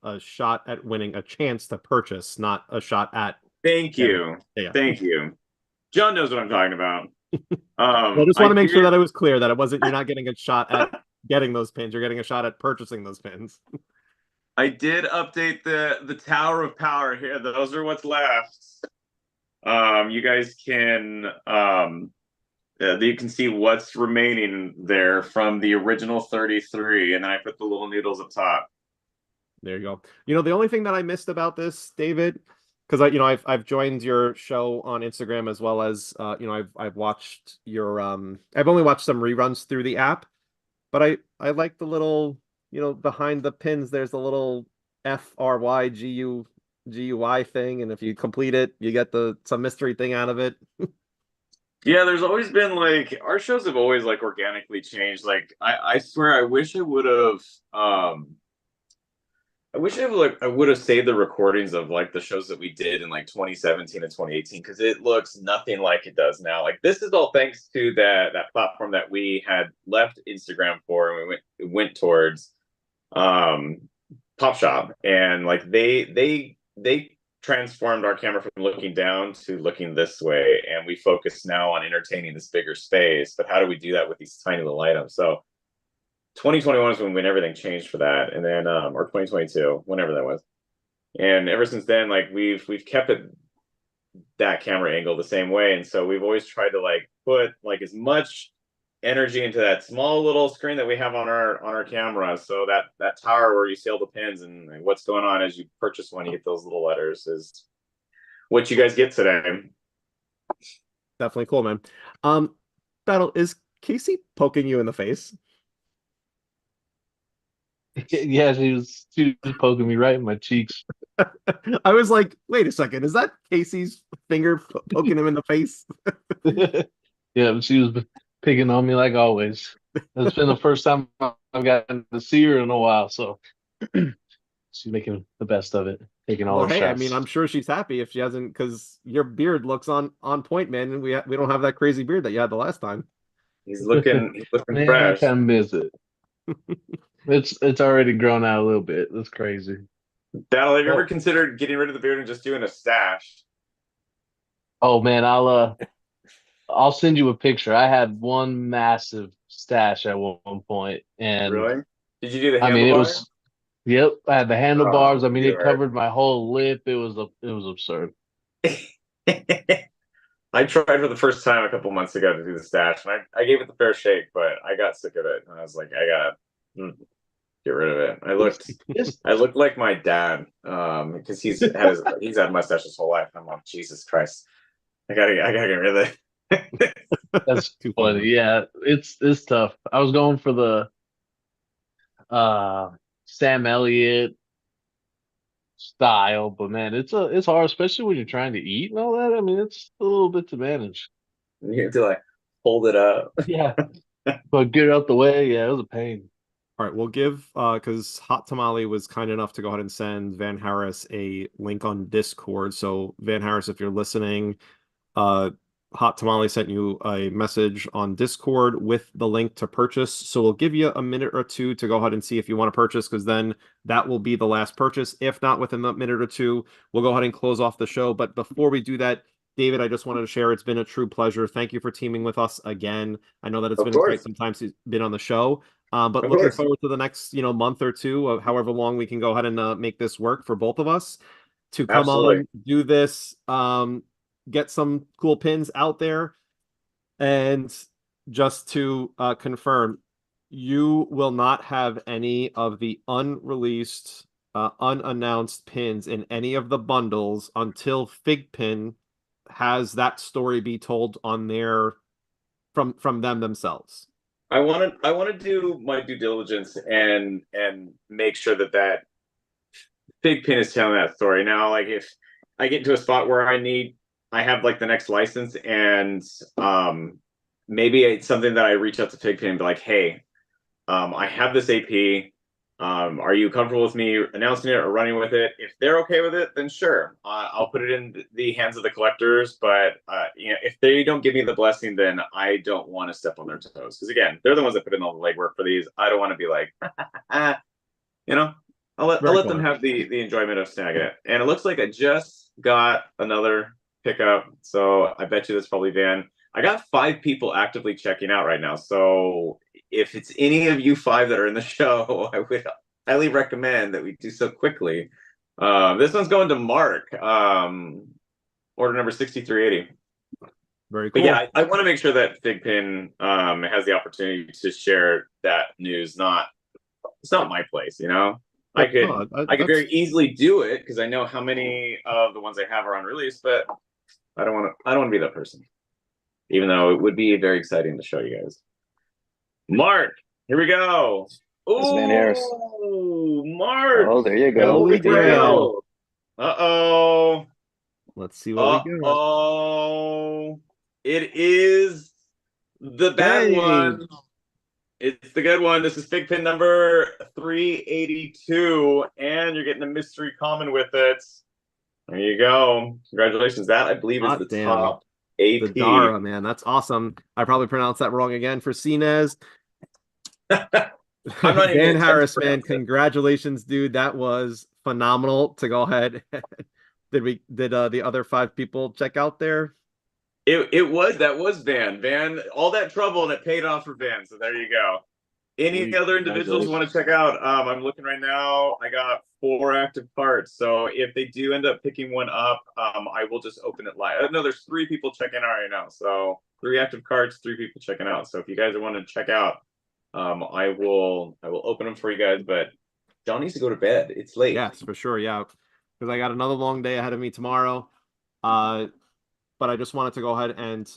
A shot at winning, a chance to purchase, not a shot at. Thank you. Yeah. Thank you. John knows what I'm talking about. I just want to make sure that it was clear that you're not getting a shot at getting those pins. You're getting a shot at purchasing those pins. I did update the Tower of Power here. Those are what's left. You guys can you can see what's remaining there from the original 33, and then I put the little noodles up top. There you go. The only thing that I missed about this, David, because I've joined your show on Instagram as well as I've watched your I've only watched some reruns through the app, but I like the little behind the pins there's a little FRYGUI thing, and if you complete it you get some mystery thing out of it. Yeah, there's always been like our shows have always like organically changed. Like I swear I wish I would have I would have saved the recordings of like the shows that we did in like 2017 and 2018, because it looks nothing like it does now. Like this is all thanks to that platform that we had left Instagram for, and we went towards Pop Shop, and like they transformed our camera from looking down to looking this way, and we focus now on entertaining this bigger space. But how do we do that with these tiny little items? So 2021 is when everything changed for that, and then or 2022, whenever that was. And ever since then, like we've kept it that camera angle the same way, and so we've always tried to like put like as much energy into that small little screen that we have on our camera, so that tower where you see all the pins and what's going on as you purchase one, you get those little letters, is what you guys get today. Definitely cool, man. Battle, is Casey poking you in the face? Yeah, she was poking me right in my cheeks. I was like, wait a second, is that Casey's finger poking him in the face? Yeah, but she was picking on me like always. It's been the first time I've gotten to see her in a while, so she's making the best of it, taking all Well, her hey, shots. I mean, I'm sure she's happy if she hasn't, because your beard looks on point, man, and we don't have that crazy beard that you had the last time. He's looking Man, fresh. I kind of miss it. It's already grown out a little bit. That's crazy. Battle, have you ever considered getting rid of the beard and just doing a stash? Oh man, I'll send you a picture. I had one massive stash at one point, and Really? Did you do the I mean, it handlebar? was, yep. I had the handlebars. I mean, it Lord. covered my whole lip. It was absurd. I tried for the first time a couple months ago to do the stash, and I gave it the fair shake, but I got sick of it, and I was like, I gotta get rid of it. I looked like my dad, because he's had mustache his whole life. I'm like, Jesus Christ, I gotta get rid of it. That's Too funny. funny. Yeah, it's tough. I was going for the Sam Elliott style, but man, it's hard, especially when you're trying to eat and all that. I mean, it's a little bit to manage. You have to like hold it up. Yeah, but get it out the way. Yeah, it was a pain. All right, we'll give because Hot Tamale was kind enough to go ahead and send Van Harris a link on Discord. So Van Harris, if you're listening, uh Hot Tamale sent you a message on Discord with the link to purchase. So we'll give you a minute or two to go ahead and see if you want to purchase, because then that will be the last purchase. If not within the minute or two, we'll go ahead and close off the show. But before we do that, David, I just wanted to share it's been a true pleasure. Thank you for teaming with us again. I know that it's Of been quite course. some time since you've been on the show. But Of looking course. forward to the next, month or two, of however long we can go ahead and make this work for both of us to come Absolutely. on, do this, get some cool pins out there. And just to confirm, you will not have any of the unreleased, unannounced pins in any of the bundles until FiGPiN has that story be told on their from them themselves. I want to do my due diligence and make sure that FiGPiN is telling that story. Now, like if I get into a spot where I have like the next license, and maybe it's something that I reach out to FiGPiN and be like, hey, I have this AP. Are you comfortable with me announcing it or running with it? If they're okay with it, then sure, I'll put it in the hands of the collectors. But if they don't give me the blessing, then I don't want to step on their toes, because again, they're the ones that put in all the legwork for these. I don't want to be like, you know, I'll let them have the enjoyment of snagging it. And it looks like I just got another pickup, so I bet you that's probably Van. I got 5 people actively checking out right now, so if it's any of you 5 that are in the show, I would highly recommend that we do so quickly. This one's going to Mark, order number 6380. Very cool. But yeah, I want to make sure that FiGPiN has the opportunity to share that news. It's not my place, I could very easily do it because I know how many of the ones I have are unreleased, but I don't want to be that person. Even though it would be very exciting to show you guys. Mark, here we go. That's Van Harris. Ooh, Mark. Oh, there you go. Holy grail. Uh-oh. Let's see what we got. Oh, it is the bad one. It's the good one. This is FiGPiN number 382, and you're getting a mystery common with it. There you go. Congratulations. That, I believe, is the top AP. The Dara, man. That's awesome. I probably pronounced that wrong again for Sinez. Van Harris, man. Congratulations, dude. That was phenomenal. To go ahead. Did the other 5 people check out there? That was Van. All that trouble, and it paid off for Van. So there you go. Any other individuals you want to check out? I'm looking right now. I got 4 active carts. So if they do end up picking one up, I will just open it live. No, there's 3 people checking out right now. So 3 active carts, 3 people checking out. So if you guys want to check out, I will open them for you guys. But John needs to go to bed. It's late. Yes, for sure. Yeah, because I got another long day ahead of me tomorrow. But I just wanted to go ahead and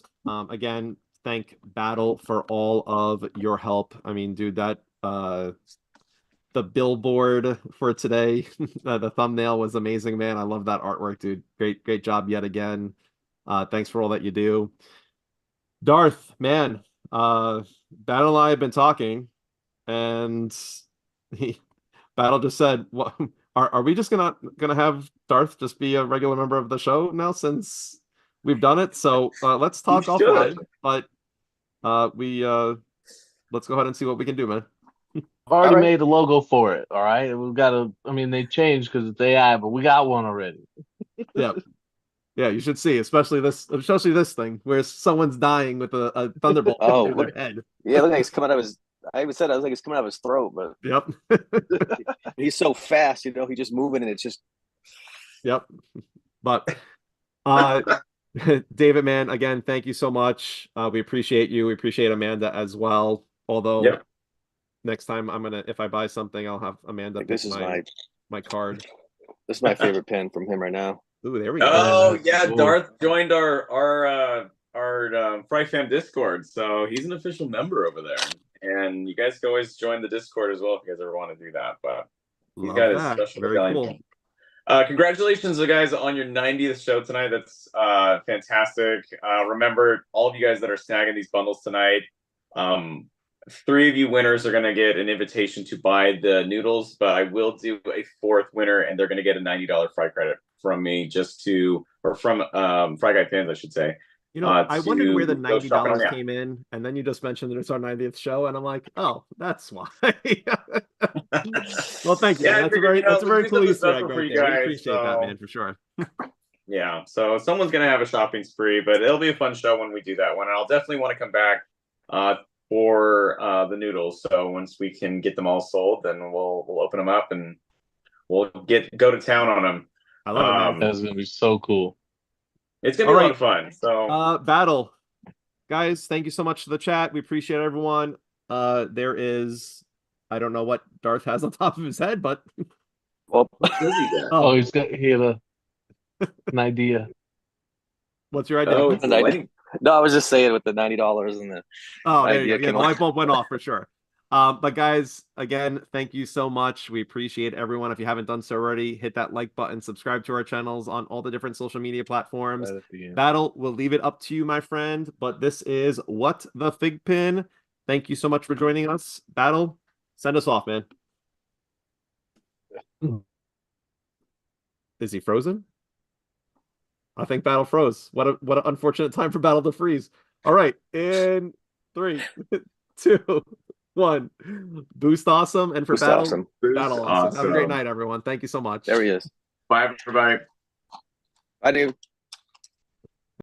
again thank Battle for all of your help. I mean, dude, that the billboard for today, the thumbnail was amazing, man. I love that artwork, dude. Great job yet again. Thanks for all that you do. Darth, man, Battle and I have been talking, and Battle just said, "What are we just gonna have Darth just be a regular member of the show now since we've done it?" So let's talk offline. But let's go ahead and see what we can do, man. I've already made the logo for it. All right, we've got to. I mean, they changed because it's AI, but we got one already. Yeah, you should see, especially this thing where someone's dying with a thunderbolt in their head. Yeah, look like it's coming out of his. I even said I was like it's coming out of his throat, but yep. He's so fast, he's just moving, and it's just. Yep. But David, man, again, thank you so much. We appreciate you. We appreciate Amanda as well. Although next time if I buy something, I'll have Amanda pick my card. This is my favorite pin from him right now. Ooh, there we go. Oh yeah, Darth joined our Fry Fam Discord, so he's an official member over there. And you guys can always join the Discord as well if you guys ever want to do that. But he's got his special medallion. Cool. Congratulations, guys, on your 90th show tonight. That's fantastic. Remember, all of you guys that are snagging these bundles tonight, 3 of you winners are going to get an invitation to buy the noodles, but I will do a 4th winner, and they're going to get a $90 fry credit from me from FiGPiNs, I should say. I wondered where the go shopping on $90 the app. came in, and then you just mentioned that it's our 90th show, and I'm like, oh, that's why. Well, thank you. Yeah, That's a very do cool something Easter egg special for right you there. We guys, appreciate that, man, for sure. Yeah, so someone's gonna have a shopping spree, but it'll be a fun show when we do that one. And I'll definitely want to come back for the noodles. So once we can get them all sold, then we'll open them up and we'll go to town on them. I love it, man. That's gonna be so cool. It's gonna be a lot of fun. So Battle. Guys, thank you so much for the chat. We appreciate everyone. There is, I don't know what Darth has on top of his head, but Well, what does he got? Oh, he had an idea. What's your idea? Oh, it's the lighting. no, I was just saying with the $90 and the Oh, there idea you go. Yeah, the light bulb went off for sure. But guys, again, thank you so much. We appreciate everyone. If you haven't done so already, hit that like button, subscribe to our channels on all the different social media platforms. Right at the end. Battle, we'll leave it up to you, my friend. But this is What the FiGPiN. Thank you so much for joining us. Battle, send us off, man. Is he frozen? I think Battle froze. What an unfortunate time for Battle to freeze. All right, in 3, 2, 1. Boost awesome, and for Boost Battle, awesome. Battle awesome. Have a great night, everyone. Thank you so much. There he is. Bye, everybody. I do.